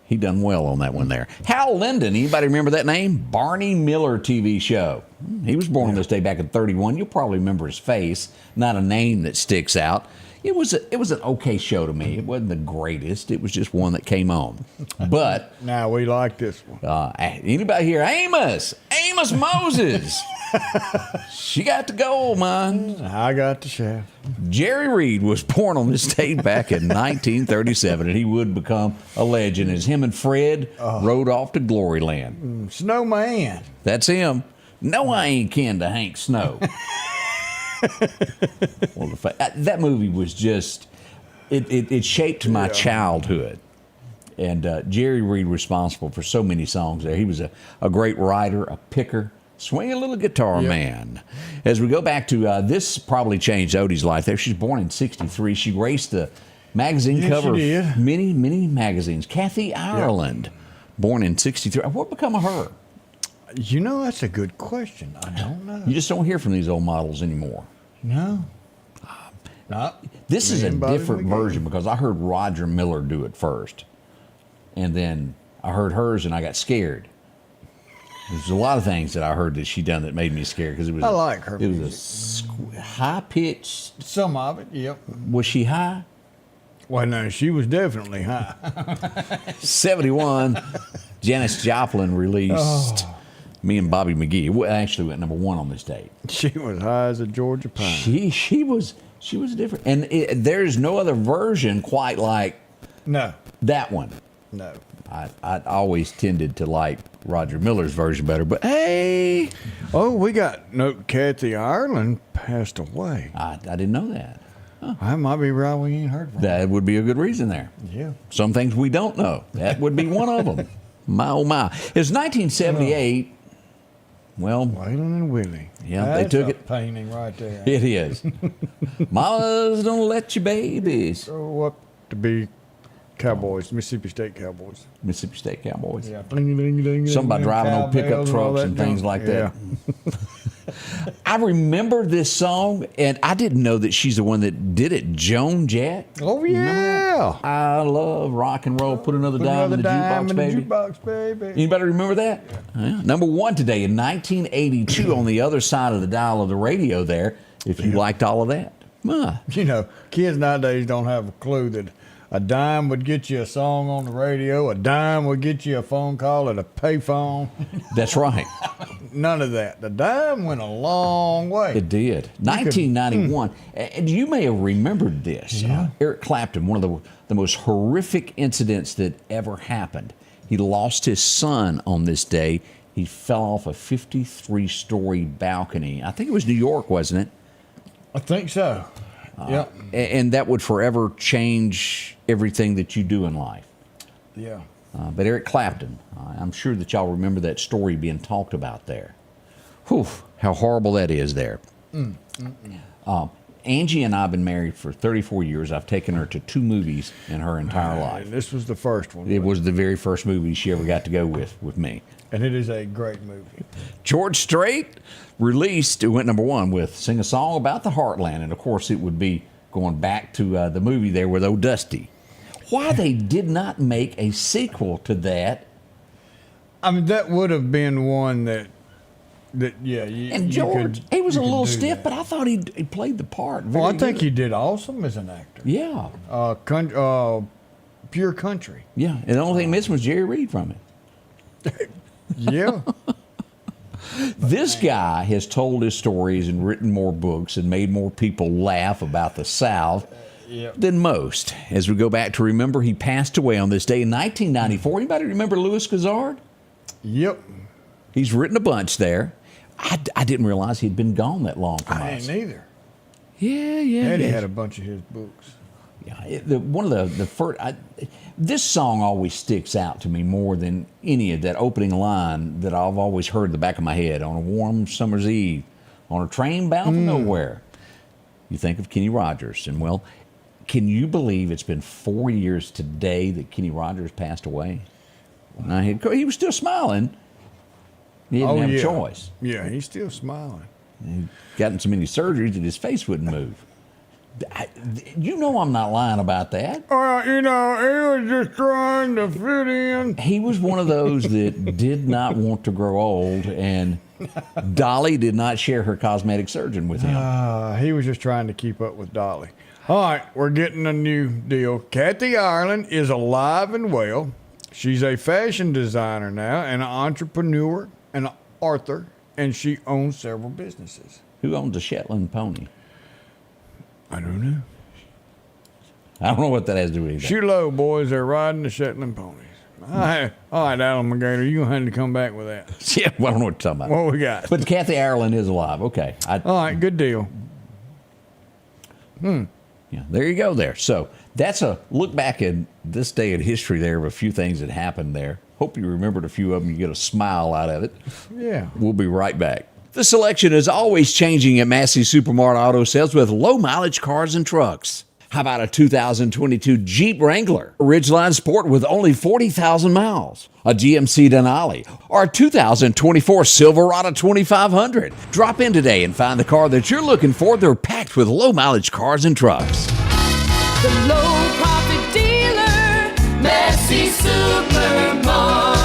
He done well on that one there. Hal Linden, anybody remember that name? Barney Miller TV show. He was born on this day back in 31. You'll probably remember his face, not a name that sticks out. It was an okay show to me. It wasn't the greatest. It was just one that came on. But now we like this one. Anybody here? Amos Moses. She got the gold, man. I got the shaft. Jerry Reed was born on this date back in 1937, and he would become a legend as him and Fred rode off to Glory Land. Snowman. That's him. No, I ain't kin to Hank Snow. Well, that movie was just, it shaped my childhood. And Jerry Reed responsible for so many songs there. He was a great writer, a picker, swing a little guitar man. As we go back to, this probably changed Odie's life there. She's born in 63. She graced the magazine cover of many, many magazines. Kathy Ireland, born in 63. What become of her? You know, that's a good question. I don't know. You just don't hear from these old models anymore. No. This is a different version because I heard Roger Miller do it first. And then I heard hers and I got scared. There's a lot of things that I heard that she done that made me scared because it was. I like her. It was a high pitched. Some of it, yep. Was she high? Well, no, she was definitely high. 71. Janis Joplin released Me and Bobby McGee. It actually went number 1 on this date. She was high as a Georgia pine. She was different, and there's no other version quite like that one. No. I always tended to like Roger Miller's version better, but hey. Oh, we got Kathy Ireland passed away. I didn't know that. Huh. That might be right. We ain't heard from that. Would be a good reason there. Yeah. Some things we don't know. That would be one of them. My, oh, my. It's 1978. Well, Waylon and Willie. Yeah, that's they took it. Painting right there. It is. Mamas don't let your babies grow up to be cowboys, Mississippi State Cowboys. Mississippi State Cowboys. Yeah. Bling, bling, bling, somebody driving old pickup trucks and things like that. I remember this song, and I didn't know that she's the one that did it, Joan Jett. Oh, yeah. I love rock and roll. Put another dime in the jukebox, baby. Anybody remember that? Yeah. Number 1 today in 1982 on the other side of the dial of the radio there, if you liked all of that. You know, kids nowadays don't have a clue that a dime would get you a song on the radio. A dime would get you a phone call at a payphone. That's right. None of that. The dime went a long way. It did. 1991. And you may have remembered this. Eric Clapton, one of the most horrific incidents that ever happened. He lost his son on this day. He fell off a 53-story balcony. I think it was New York, wasn't it? I think so. Yep. And that would forever change everything that you do in life. Yeah. But Eric Clapton, I'm sure that y'all remember that story being talked about there. Whew, how horrible that is there. Angie and I have been married for 34 years. I've taken her to 2 movies in her entire life. And this was the first one. It was the very first movie she ever got to go with me. And it is a great movie. George Strait released, it went number 1 with Sing a Song About the Heartland. And of course, it would be going back to the movie there with Old Dusty. Why they did not make a sequel to that? I mean, that would have been one that yeah. And George, he was a little stiff, but I thought he played the part. Well, I think good. he did awesome as an actor. Yeah. Pure country. Yeah. And the only thing missing was Jerry Reed from it. Yeah. This guy has told his stories and written more books and made more people laugh about the South than most. As we go back to remember, he passed away on this day in 1994. Anybody remember Louis Gazard? Yep. He's written a bunch there. I didn't realize he'd been gone that long from I us. ain't either. Yeah. Eddie had a bunch of his books. Yeah, one of the first. This song always sticks out to me more than any of that opening line that I've always heard in the back of my head. On a warm summer's eve, on a train bound for nowhere. You think of Kenny Rogers, and well, can you believe it's been 4 years today that Kenny Rogers passed away? Now, he was still smiling. He didn't have a choice. Yeah, he's still smiling. He'd gotten so many surgeries that his face wouldn't move. You know I'm not lying about that. He was just trying to fit in. He was one of those that did not want to grow old, and Dolly did not share her cosmetic surgeon with him. He was just trying to keep up with Dolly. All right, we're getting a new deal. Kathy Ireland is alive and well. She's a fashion designer now, and an entrepreneur, and an author, and she owns several businesses. Who owns a Shetland pony? I don't know. I don't know what that has to do with anything. Shoot low, boys. They're riding the Shetland ponies. All right, Alan McGator, you're going to have to come back with that. Yeah, well, I don't know what you're talking about. What we got? But Kathy Ireland is alive. Okay. All right, good deal. Yeah, there you go there. So that's a look back at this day in history there of a few things that happened there. Hope you remembered a few of them. You get a smile out of it. Yeah. We'll be right back. The selection is always changing at Massey Supermart Auto Sales with low-mileage cars and trucks. How about a 2022 Jeep Wrangler, Ridgeline Sport with only 40,000 miles, a GMC Denali, or a 2024 Silverado 2500? Drop in today and find the car that you're looking for. They're packed with low-mileage cars and trucks. The low profit dealer, Massey Supermart.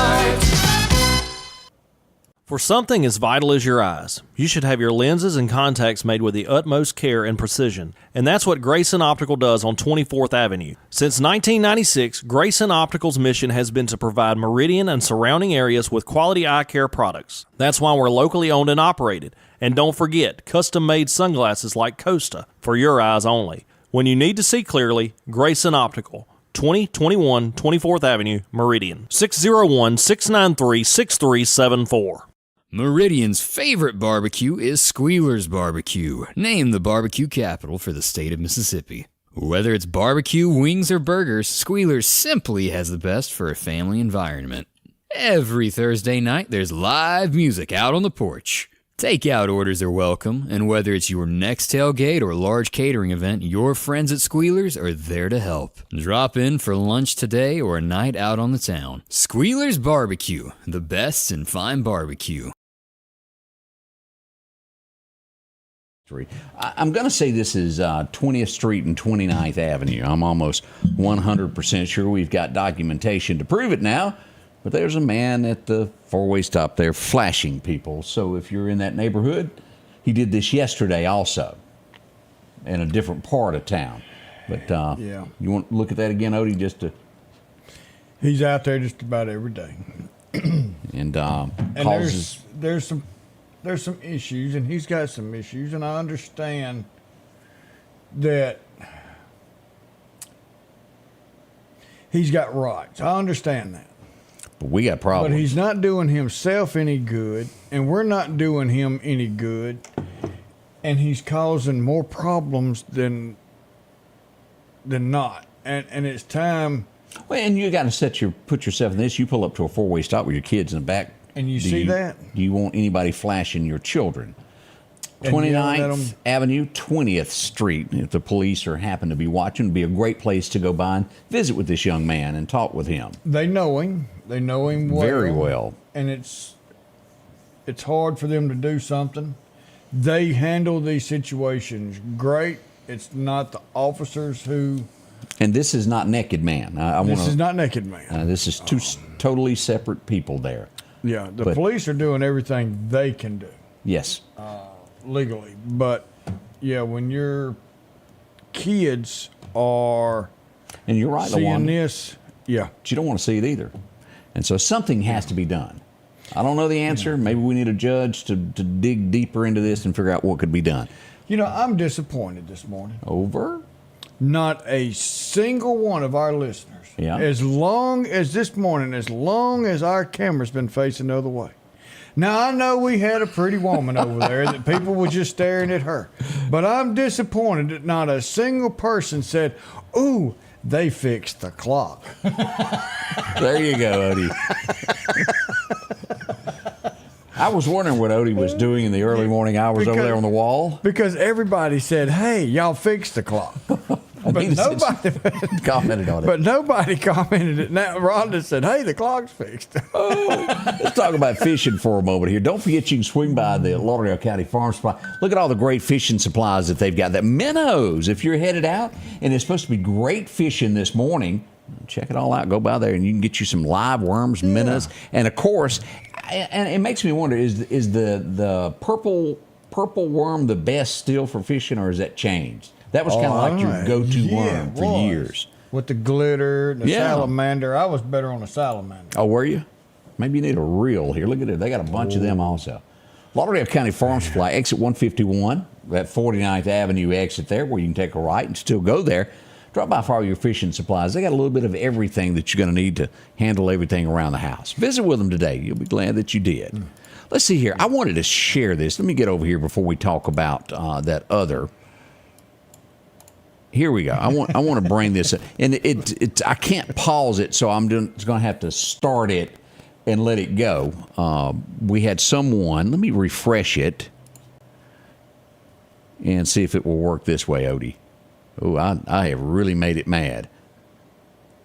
For something as vital as your eyes, you should have your lenses and contacts made with the utmost care and precision. And that's what Grayson Optical does on 24th Avenue. Since 1996, Grayson Optical's mission has been to provide Meridian and surrounding areas with quality eye care products. That's why we're locally owned and operated. And don't forget, custom-made sunglasses like Costa for your eyes only. When you need to see clearly, Grayson Optical. 2021 24th Avenue, Meridian. 601-693-6374. Meridian's favorite barbecue is Squealer's Barbecue, named the barbecue capital for the state of Mississippi. Whether it's barbecue, wings, or burgers, Squealer's simply has the best for a family environment. Every Thursday night, there's live music out on the porch. Takeout orders are welcome, and whether it's your next tailgate or large catering event, your friends at Squealer's are there to help. Drop in for lunch today or a night out on the town. Squealer's Barbecue, the best in fine barbecue. I'm going to say this is 20th Street and 29th Avenue. I'm almost 100% sure we've got documentation to prove it now. But there's a man at the four-way stop there flashing people. So if you're in that neighborhood, he did this yesterday also in a different part of town. But yeah. You want to look at that again, Odie, just to... He's out there just about every day. And causes... there's some issues, and he's got some issues, and I understand that he's got rights. I understand that. But we got problems. But he's not doing himself any good, and we're not doing him any good, and he's causing more problems than than not. And it's time. Well, and you got to put yourself in this. You pull up to a four-way stop with your kids in the back. And you Do see that? Do you want anybody flashing your children? And yelling at 29th 'em? Avenue, 20th Street. If the police are happen to be watching, it'd be a great place to go by and visit with this young man and talk with him. They know him. They know him well. Very well. And it's hard for them to do something. They handle these situations great. It's not the officers who. And this is not Naked Man. This is not Naked Man. This is two totally separate people there. Yeah, the police are doing everything they can do Yes. legally. But, yeah, when your kids are And you're right, seeing Luana. this, yeah. But you don't want to see it either. And so something has to be done. I don't know the answer. Maybe we need a judge to dig deeper into this and figure out what could be done. You know, I'm disappointed this morning. Over? Not a single one of our listeners. Yeah. As long as this morning, as long as our camera's been facing the other way. Now, I know we had a pretty woman over there that people were just staring at her. But I'm disappointed that not a single person said, ooh, they fixed the clock. There you go, Odie. I was wondering what Odie was doing in the early morning hours over there on the wall. Because everybody said, hey, y'all fixed the clock. But nobody commented on it. But nobody commented it. Now Rhonda said, hey, the clock's fixed. Let's talk about fishing for a moment here. Don't forget you can swing by the Lauderdale County Farm Supply. Look at all the great fishing supplies that they've got. That minnows, if you're headed out, and it's supposed to be great fishing this morning, check it all out. Go by there and you can get you some live worms, minnows, and of course, and it makes me wonder, is the purple worm the best still for fishing, or has that changed? That was kind of like your go-to worm for years. With the glitter, the salamander. I was better on the salamander. Oh, were you? Maybe you need a reel here. Look at it. They got a bunch of them also. Lauderdale County Farm Supply, exit 151, that 49th Avenue exit there, where you can take a right and still go there. Drop by for all your fishing supplies. They got a little bit of everything that you're going to need to handle everything around the house. Visit with them today. You'll be glad that you did. Let's see here. I wanted to share this. Let me get over here before we talk about that other. Here we go. I want to bring this up. And I can't pause it, so I'm going to have to start it and let it go. We had someone. Let me refresh it and see if it will work this way, Odie. Oh, I have really made it mad.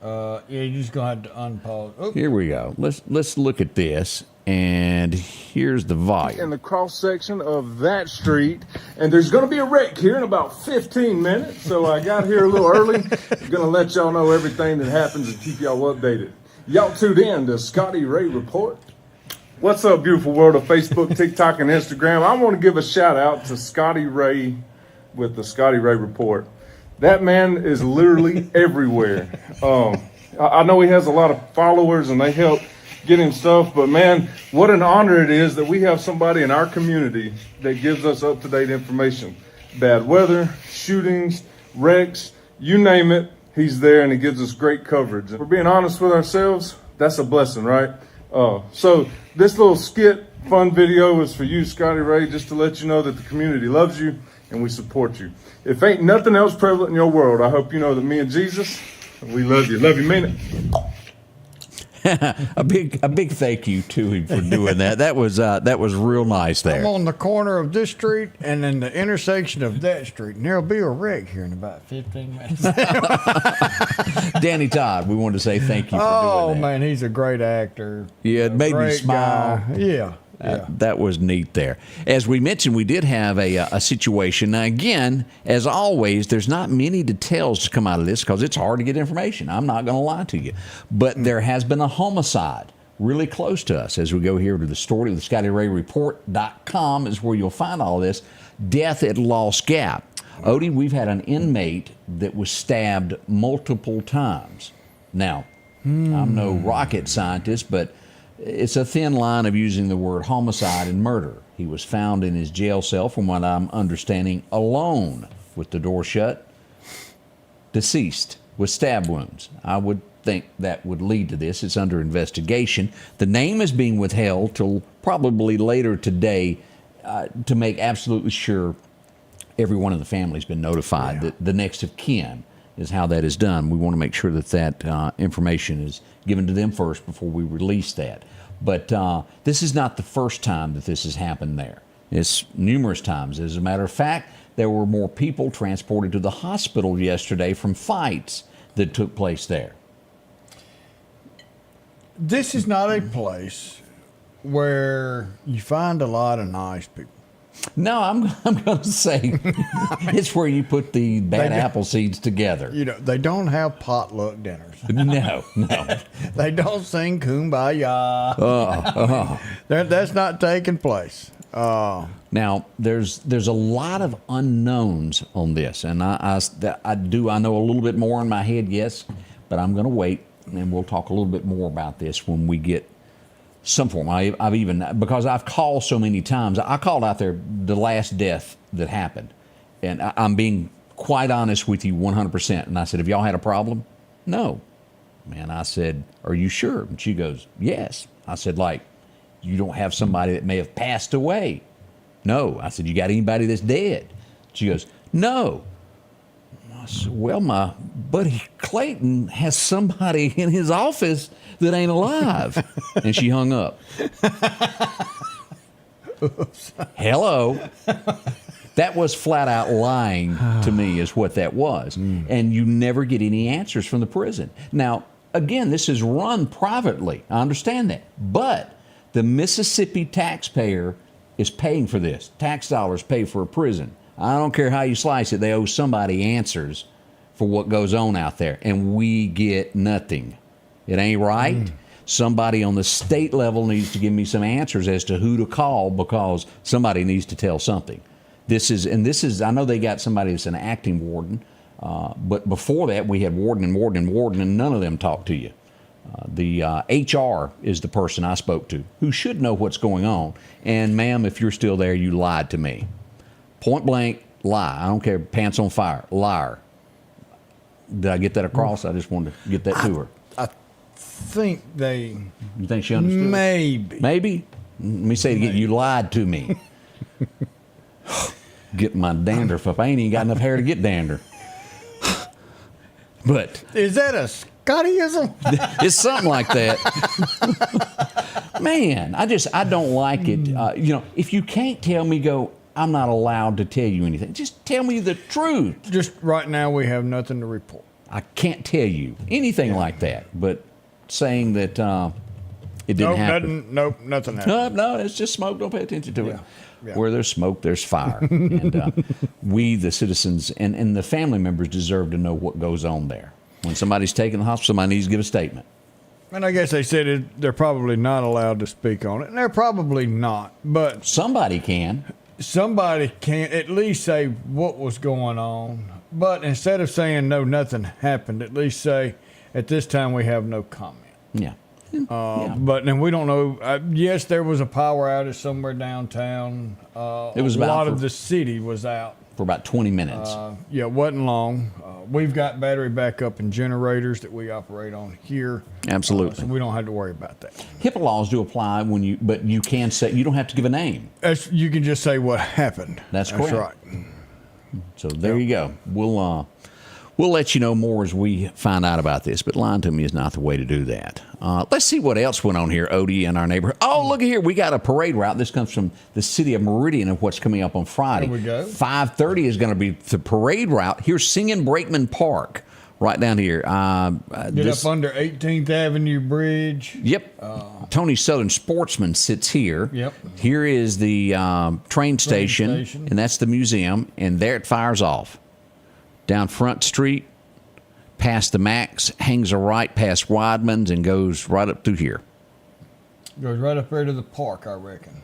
Yeah, you're just going to have to unpause. Oops. Here we go. Let's look at this. And here's the volume. In the cross section of that street, and there's going to be a wreck here in about 15 minutes. So I got here a little early. I'm going to let y'all know everything that happens and keep y'all updated. Y'all tuned in to Scotty Ray Report. What's up, beautiful world of Facebook, TikTok, and Instagram? I want to give a shout out to Scotty Ray with the Scotty Ray Report. That man is literally everywhere. I know he has a lot of followers and they help get him stuff, but man, what an honor it is that we have somebody in our community that gives us up-to-date information. Bad weather, shootings, wrecks, you name it, he's there and he gives us great coverage. If we're being honest with ourselves, that's a blessing, right? So this little skit, fun video is for you, Scotty Ray, just to let you know that the community loves you and we support you. If ain't nothing else prevalent in your world, I hope you know that me and Jesus, we love you. Love you, mean it. a big thank you to him for doing that. That was real nice there. I'm on the corner of this street and then the intersection of that street, and there'll be a wreck here in about 15 minutes. Danny Todd, we wanted to say thank you for doing that. Oh man, he's a great actor. Yeah, it made me Great smile. guy. Yeah. That was neat there. As we mentioned, we did have a situation. Now, again, as always, there's not many details to come out of this because it's hard to get information. I'm not going to lie to you. But there has been a homicide really close to us. As we go here to the story, the ScottyRayReport.com is where you'll find all this. Death at Lost Gap. Odie, we've had an inmate that was stabbed multiple times. Now, I'm no rocket scientist, but it's a thin line of using the word homicide and murder. He was found in his jail cell, from what I'm understanding, alone with the door shut, deceased with stab wounds. I would think that would lead to this. It's under investigation. The name is being withheld till probably later today to make absolutely sure everyone in the family's been notified, that the next of kin is how that is done. We want to make sure that that information is given to them first before we release that. But this is not the first time that this has happened there. It's numerous times. As a matter of fact, there were more people transported to the hospital yesterday from fights that took place there. This is not a place where you find a lot of nice people. No, I'm going to say it's where you put the bad apple seeds together. You know, they don't have potluck dinners. No. They don't sing Kumbaya. That's not taking place. Now, there's a lot of unknowns on this, and I know a little bit more in my head, yes, but I'm going to wait, and we'll talk a little bit more about this when we get some form. I've even, because I've called so many times, I called out there the last death that happened, and I'm being quite honest with you 100%, and I said, have y'all had a problem? No. Man, I said, are you sure? And she goes, yes. I said, like, you don't have somebody that may have passed away? No. I said, you got anybody that's dead? She goes, no. I said, well, my buddy Clayton has somebody in his office that ain't alive. And she hung up. Hello. That was flat out lying to me is what that was. And you never get any answers from the prison. Now, again, this is run privately. I understand that. But the Mississippi taxpayer is paying for this. Tax dollars pay for a prison. I don't care how you slice it. They owe somebody answers for what goes on out there. And we get nothing. It ain't right. Somebody on the state level needs to give me some answers as to who to call because somebody needs to tell something. This is, I know they got somebody that's an acting warden, but before that we had warden, and none of them talked to you. The HR is the person I spoke to who should know what's going on. And ma'am, if you're still there, you lied to me. Point blank, lie. I don't care, pants on fire, liar. Did I get that across? I just wanted to get that to her. I think they... You think she understood? Maybe. Maybe? Let me say it again. You lied to me. Get my dander up. I ain't even got enough hair to get dander. But... Is that a Scottyism? It's something like that. Man, I don't like it. If you can't tell me, go, I'm not allowed to tell you anything. Just tell me the truth. Just right now, we have nothing to report. I can't tell you anything like that. But saying that it didn't happen. Nothing happened. No, it's just smoke. Don't pay attention to it. Yeah. Where there's smoke, there's fire. And we, the citizens, and the family members deserve to know what goes on there. When somebody's taken to the hospital, somebody needs to give a statement. And I guess they said they're probably not allowed to speak on it. And they're probably not. But somebody can. Somebody can at least say what was going on. But instead of saying, no, nothing happened, at least say, at this time we have no comment. Yeah. But then we don't know. Yes, there was a power outage somewhere downtown. It was a lot of the city was out. For about 20 minutes. It wasn't long. We've got battery backup and generators that we operate on here. Absolutely. So we don't have to worry about that. HIPAA laws do apply but you can say, you don't have to give a name. You can just say what happened. That's correct. That's right. So there you go. We'll let you know more as we find out about this, but lying to me is not the way to do that. Let's see what else went on here, Odie, in our neighborhood. Oh, look at here. We got a parade route. This comes from the City of Meridian of what's coming up on Friday. There we go. 5:30 is going to be the parade route. Here's Singing Brakeman Park, right down here. Get up under 18th Avenue Bridge. Yep. Tony Southern Sportsman sits here. Yep. Here is the train station, and that's the museum, and there it fires off. Down Front Street, past the Max, hangs a right past Weidman's and goes right up through here. Goes right up there to the park, I reckon.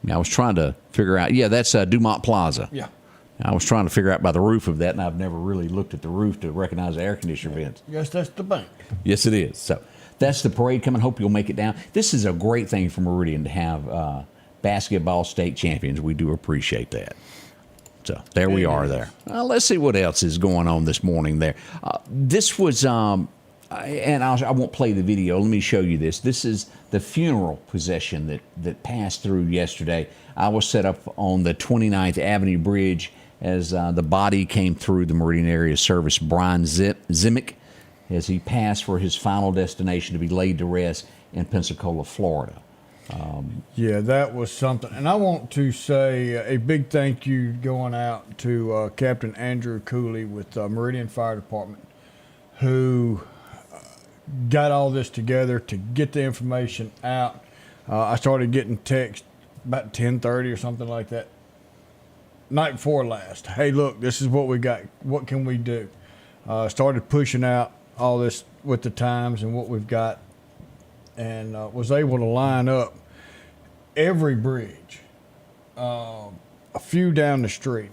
I was trying to figure out, that's Dumont Plaza. Yeah. I was trying to figure out by the roof of that, and I've never really looked at the roof to recognize the air conditioner vents. Yes, that's the bank. Yes, it is. So that's the parade coming. Hope you'll make it down. This is a great thing for Meridian to have basketball state champions. We do appreciate that. So there we are there. Let's see what else is going on this morning there. This was, and I won't play the video. Let me show you this. This is the funeral procession that passed through yesterday. I was set up on the 29th Avenue Bridge as the body came through the Meridian Area Service. Brian Zimick, as he passed for his final destination to be laid to rest in Pensacola, Florida. Yeah, that was something. And I want to say a big thank you going out to Captain Andrew Cooley with Meridian Fire Department, who got all this together to get the information out. I started getting text about 10:30 or something like that, night before last. Hey, look, this is what we got. What can we do? Started pushing out all this with the times and what we've got, and was able to line up every bridge, a few down the street,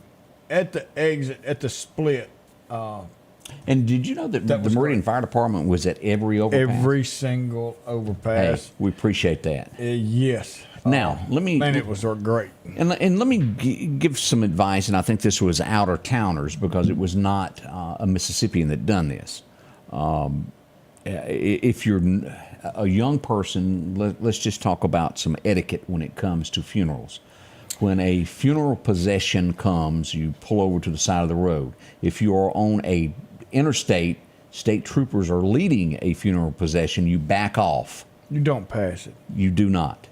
at the exit, at the split. And did you know that the Meridian Fire Department was at every overpass? Every single overpass. Hey, we appreciate that. Yes. Now, let me... Man, it was great. And let me give some advice, and I think this was outer-towners because it was not a Mississippian that done this. If you're a young person, let's just talk about some etiquette when it comes to funerals. When a funeral procession comes, you pull over to the side of the road. If you are on a interstate, state troopers are leading a funeral procession, you back off. You don't pass it. You do not.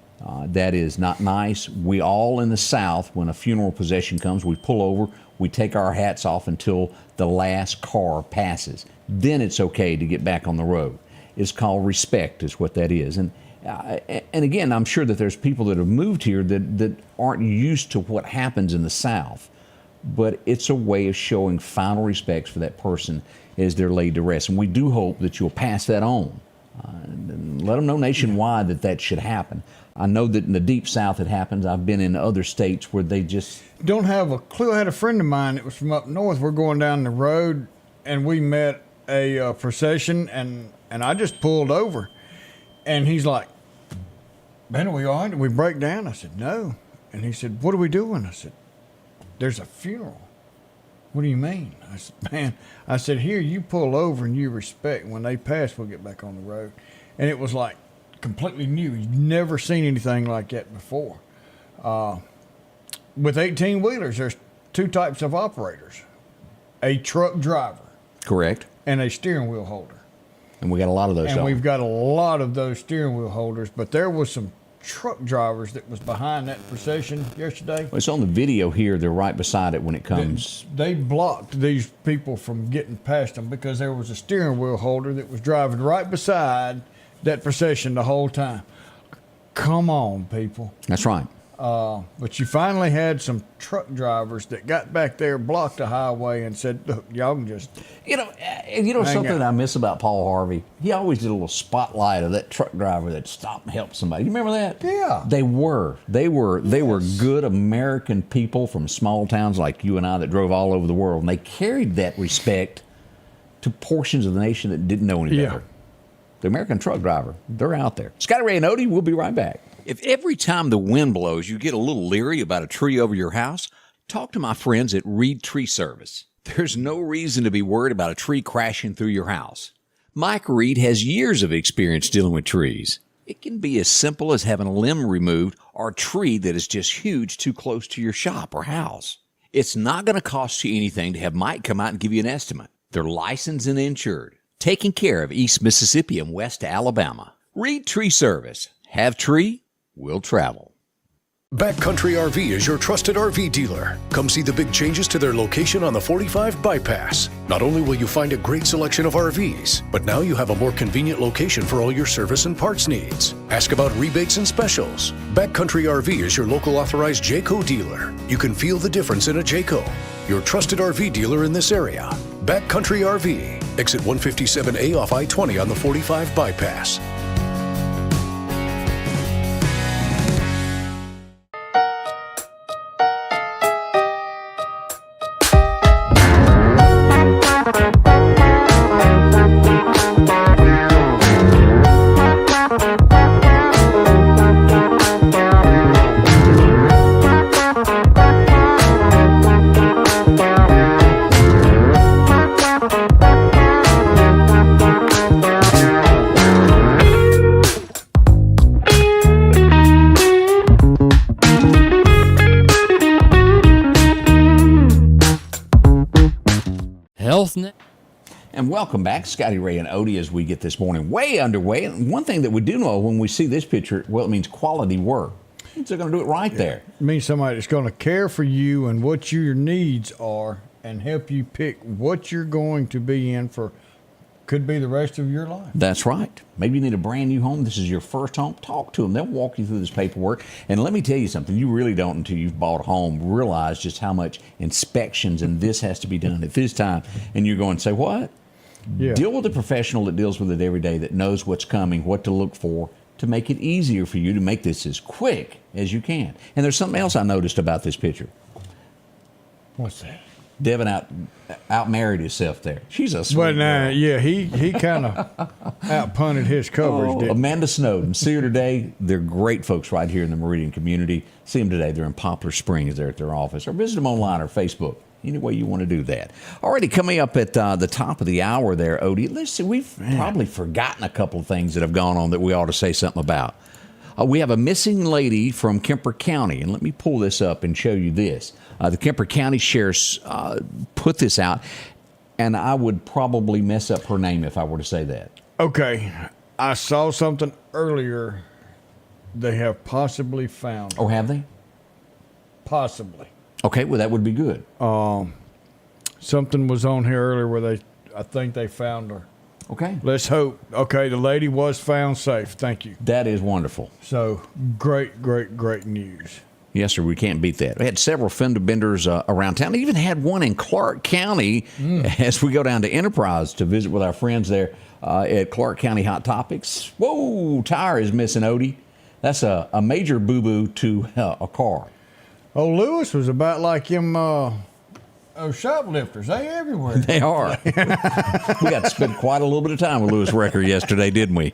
That is not nice. We all in the South, when a funeral procession comes, we pull over, we take our hats off until the last car passes. Then it's okay to get back on the road. It's called respect, is what that is. And again, I'm sure that there's people that have moved here that aren't used to what happens in the South. But it's a way of showing final respects for that person as they're laid to rest. And we do hope that you'll pass that on. Let them know nationwide that should happen. I know that in the Deep South it happens. I've been in other states where they just... Don't have a clue. I had a friend of mine that was from up north. We're going down the road, and we met a procession, and I just pulled over. And he's like, "Man, are we all right? Did we break down?" I said, "No." And he said, "What are we doing?" I said, "There's a funeral." "What do you mean?" I said, "Man," I said, "here, you pull over and you respect. When they pass, we'll get back on the road." And it was like completely new. You've never seen anything like that before. With 18-wheelers, there's two types of operators: a truck driver. Correct. And a steering wheel holder. And we got a lot of those. And we've got a lot of those steering wheel holders, but there was some truck drivers that was behind that procession yesterday. Well, it's on the video here. They're right beside it when it comes. They blocked these people from getting past them because there was a steering wheel holder that was driving right beside that procession the whole time. Come on, people. That's right. But you finally had some truck drivers that got back there, blocked the highway, and said, "Look, y'all can just..." You know something that I miss about Paul Harvey? He always did a little spotlight of that truck driver that stopped and helped somebody. You remember that? Yeah. They were good American people from small towns like you and I that drove all over the world, and they carried that respect to portions of the nation that didn't know any better. The American truck driver, they're out there. Scotty Ray and Odie, we'll be right back. If every time the wind blows you get a little leery about a tree over your house, talk to my friends at Reed Tree Service. There's no reason to be worried about a tree crashing through your house. Mike Reed has years of experience dealing with trees. It can be as simple as having a limb removed or a tree that is just huge too close to your shop or house. It's not going to cost you anything to have Mike come out and give you an estimate. They're licensed and insured, taking care of East Mississippi and West Alabama. Reed Tree Service. Have tree, will travel. Backcountry RV is your trusted RV dealer. Come see the big changes to their location on the 45 bypass. Not only will you find a great selection of RVs, but now you have a more convenient location for all your service and parts needs. Ask about rebates and specials. Backcountry RV is your local authorized Jayco dealer. You can feel the difference in a Jayco. Your trusted RV dealer in this area. Backcountry RV. Exit 157A off I-20 on the 45 bypass. welcome back. Scotty Ray and Odie as we get this morning way underway. And one thing that we do know when we see this picture, well, it means quality work. It means they're going to do it right there. It means somebody that's going to care for you and what your needs are and help you pick what you're going to be in for could be the rest of your life. That's right. Maybe you need a brand new home. This is your first home. Talk to them. They'll walk you through this paperwork. And let me tell you something. You really don't, until you've bought a home, realize just how much inspections and this has to be done at this time. And you're going to say, what? Yeah. Deal with a professional that deals with it every day, that knows what's coming, what to look for, to make it easier for you to make this as quick as you can. And there's something else I noticed about this picture. What's that? Devin out married himself there. She's a sweet Well, now, girl. yeah, he kind of out-punted his coverage, didn't he? Amanda Snowden. See her today. They're great folks right here in the Meridian community. See them today. They're in Poplar Springs. They're at their office. Or visit them online or Facebook. Any way you want to do that. Already coming up at the top of the hour there, Odie. Let's see. We've probably forgotten a couple of things that have gone on that we ought to say something about. We have a missing lady from Kemper County, and let me pull this up and show you this. The Kemper County Sheriff put this out, and I would probably mess up her name if I were to say that. Okay, I saw something earlier. They have possibly found her. Oh, have they? Possibly. Okay, well, that would be good. Something was on here earlier where I think they found her. Okay. Let's hope. Okay, the lady was found safe. Thank you. That is wonderful. So, great news. Yes, sir, we can't beat that. We had several fender benders around town. We even had one in Clark County as we go down to Enterprise to visit with our friends there at Clark County Hot Topics. Whoa, tire is missing, Odie. That's a major boo-boo to a car. Oh, Lewis was about like him shoplifters. They everywhere. They are. We got to spend quite a little bit of time with Lewis Recker yesterday, didn't we?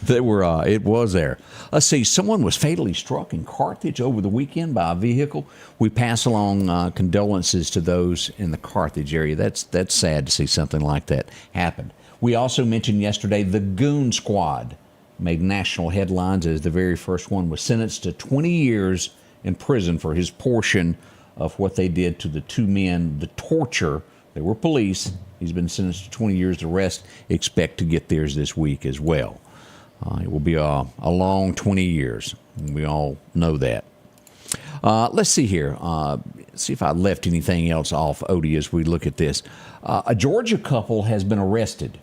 They were. It was there. Let's see. Someone was fatally struck in Carthage over the weekend by a vehicle. We pass along condolences to those in the Carthage area. That's sad to see something like that happen. We also mentioned yesterday the Goon Squad made national headlines as the very first one was sentenced to 20 years in prison for his portion of what they did to the two men, the torture. They were police. He's been sentenced to 20 years. The rest expect to get theirs this week as well. It will be a long 20 years. We all know that. Let's see here. See if I left anything else off, Odie, as we look at this. A Georgia couple has been arrested.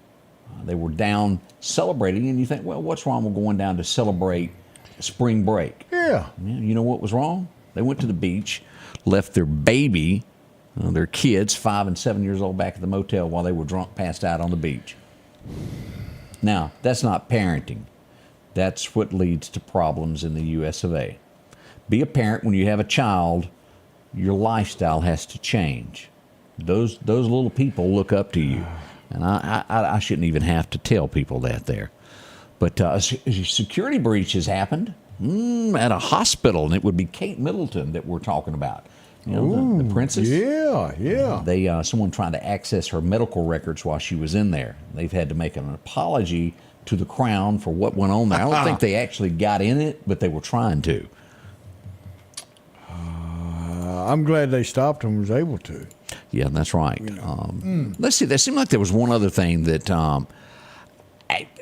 They were down celebrating, and you think, well, what's wrong with going down to celebrate spring break? Yeah. You know what was wrong? They went to the beach, left their baby, their kids, 5 and 7 years old, back at the motel while they were drunk, passed out on the beach. Now, that's not parenting. That's what leads to problems in the U.S. of A. Be a parent when you have a child. Your lifestyle has to change. Those little people look up to you. And I shouldn't even have to tell people that there. But a security breach has happened at a hospital, and it would be Kate Middleton that we're talking about. You know, the princess. Yeah. Someone trying to access her medical records while she was in there. They've had to make an apology to the Crown for what went on there. I don't think they actually got in it, but they were trying to. I'm glad they stopped and was able to. Yeah, that's right. Let's see. There seemed like there was one other thing that.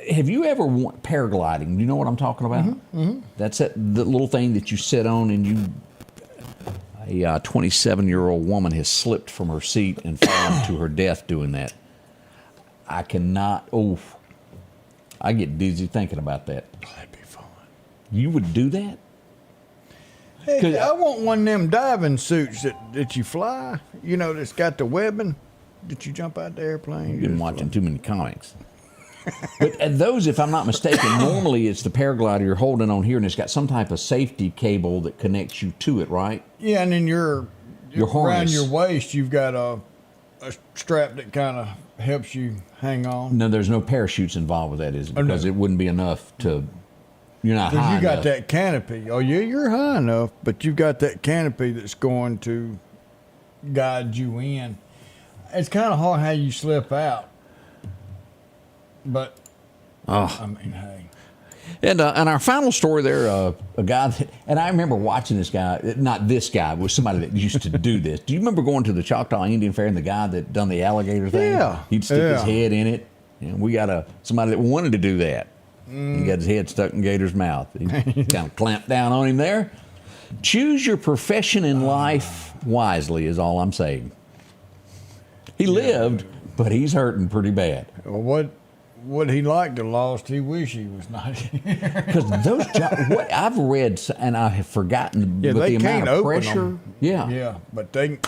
Have you ever paragliding? Do you know what I'm talking about? Mm-hmm. That's the little thing that you sit on, and a 27-year-old woman has slipped from her seat and fallen to her death doing that. I cannot. I get dizzy thinking about that. Oh, that'd be fun. You would do that? Hey, I want one of them diving suits that you fly. You know, that's got the webbing that you jump out the airplane. You've been watching too many comics. But those, if I'm not mistaken, normally it's the paraglider you're holding on here, and it's got some type of safety cable that connects you to it, right? Yeah, and then Your around harness. your waist, you've got a strap that kind of helps you hang on. No, there's no parachutes involved with that, is it? Because it wouldn't be enough to. You're not high You got enough. that canopy. Oh, yeah, you're high enough, but you've got that canopy that's going to guide you in. It's kind of hard how you slip out. But, I mean, hey. And our final story there, a guy that, and I remember watching this guy, not this guy, it was somebody that used to do this. Do you remember going to the Choctaw Indian Fair and the guy that done the alligator thing? Yeah. He'd stick his head in it. And we got somebody that wanted to do that. He got his head stuck in Gator's mouth. He kind of clamped down on him there. Choose your profession in life wisely is all I'm saying. He lived, but he's hurting pretty bad. Well, what he liked to lost, he wish he was not here. Because those jobs, what I've read, and I have forgotten, Yeah, but they the amount can't of open pressure. them. Yeah. Yeah, but they.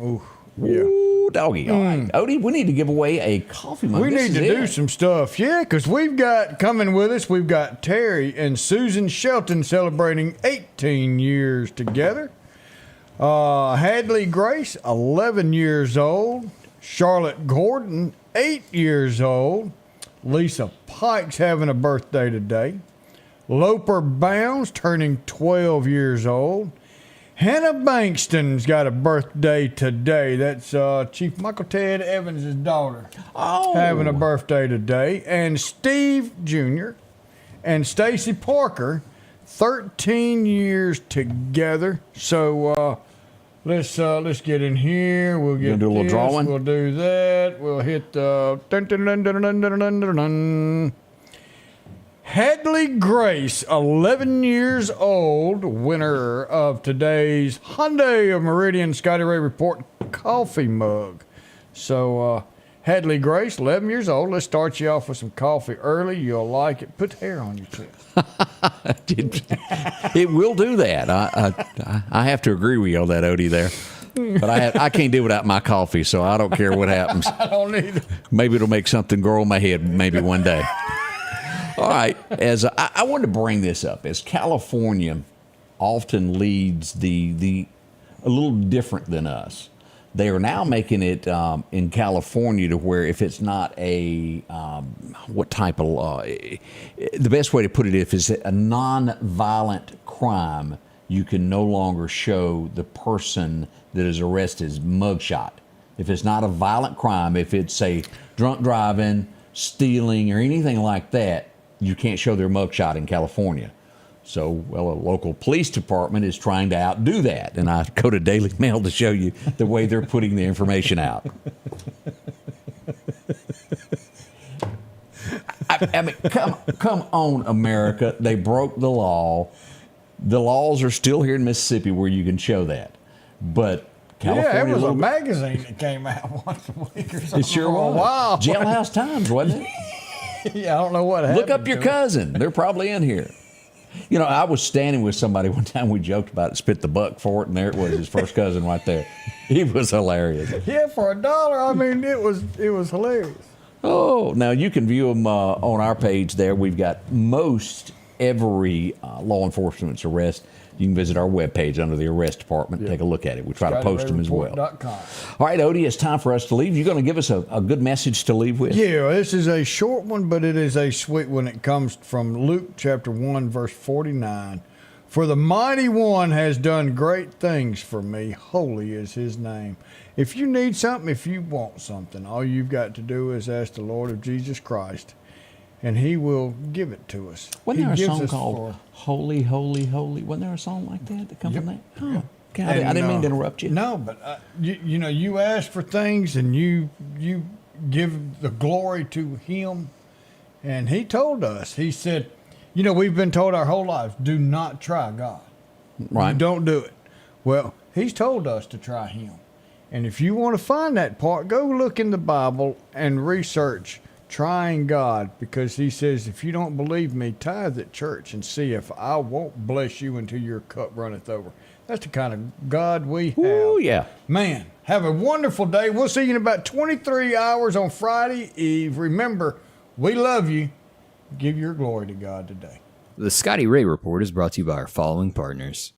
Oh, yeah. Ooh, doggy. All right. Odie, we need to give away a coffee mug. We This need to is do it. some stuff, yeah, because we've got coming with us, we've got Terry and Susan Shelton celebrating 18 years together. Hadley Grace, 11 years old. Charlotte Gordon, 8 years old. Lisa Pike's having a birthday today. Loper Bounds turning 12 years old. Hannah Bankston's got a birthday today. That's Chief Michael Ted Evans' daughter. Oh. Having a birthday today. And Steve Jr. and Stacy Parker, 13 years together. So let's get in here. We'll get do a little this. drawing? We'll do that. We'll hit the dun, dun, dun, dun, dun, dun, dun, dun, dun. Hadley Grace, 11 years old, winner of today's Hyundai of Meridian Scotty Ray Report coffee mug. So, Hadley Grace, 11 years old. Let's start you off with some coffee early. You'll like it. Put hair on your chest. It will do that. I have to agree with you on that, Odie, there. But I can't do without my coffee, so I don't care what happens. I don't either. Maybe it'll make something grow on my head maybe one day. All right. As I wanted to bring this up, as California often leads a little different than us, they are now making it in California to where if it's not a what type of law, the best way to put it is a non-violent crime, you can no longer show the person that is arrested's mugshot. If it's not a violent crime, if it's say drunk driving, stealing, or anything like that, you can't show their mugshot in California. So, well, a local police department is trying to outdo that. And I go to Daily Mail to show you the way they're putting the information out. I mean, come on, America. They broke the law. The laws are still here in Mississippi where you can show that. But California, Yeah, it was a magazine that came out once a week or something. it sure for a was. while. Jailhouse Times, wasn't it? Yeah, I don't know what happened. Look up your to it. cousin. They're probably in here. You know, I was standing with somebody one time. We joked about it, spit the buck for it, and there it was, his first cousin right there. He was hilarious. Yeah, for $1. I mean, it was hilarious. Oh, now you can view them on our page there. We've got most every law enforcement's arrest. You can visit our webpage under the arrest department and take a look at it. We try to post them as well. All right, Odie, it's time for us to leave. You're going to give us a good message to leave with? Yeah, this is a short one, but it is a sweet one. It comes from Luke chapter 1, verse 49. For the mighty one has done great things for me. Holy is his name. If you need something, if you want something, all you've got to do is ask the Lord of Jesus Christ, and he will give it to us. Wasn't there He a gives song us called Holy, Holy, Holy? Wasn't there a song like that come from that? Oh, God, And, I didn't mean to interrupt you. No, but you know, you ask for things and you give the glory to him. And he told us, he said, you know, we've been told our whole lives, do not try God. Right. Don't do it. Well, he's told us to try him. And if you want to find that part, go look in the Bible and research trying God, because he says, if you don't believe me, tithe at church and see if I won't bless you until your cup runneth over. That's the kind of God we have. Oh, yeah. Man, have a wonderful day. We'll see you in about 23 hours on Friday Eve. Remember, we love you. Give your glory to God today. The Scotty Ray Report is brought to you by our following partners.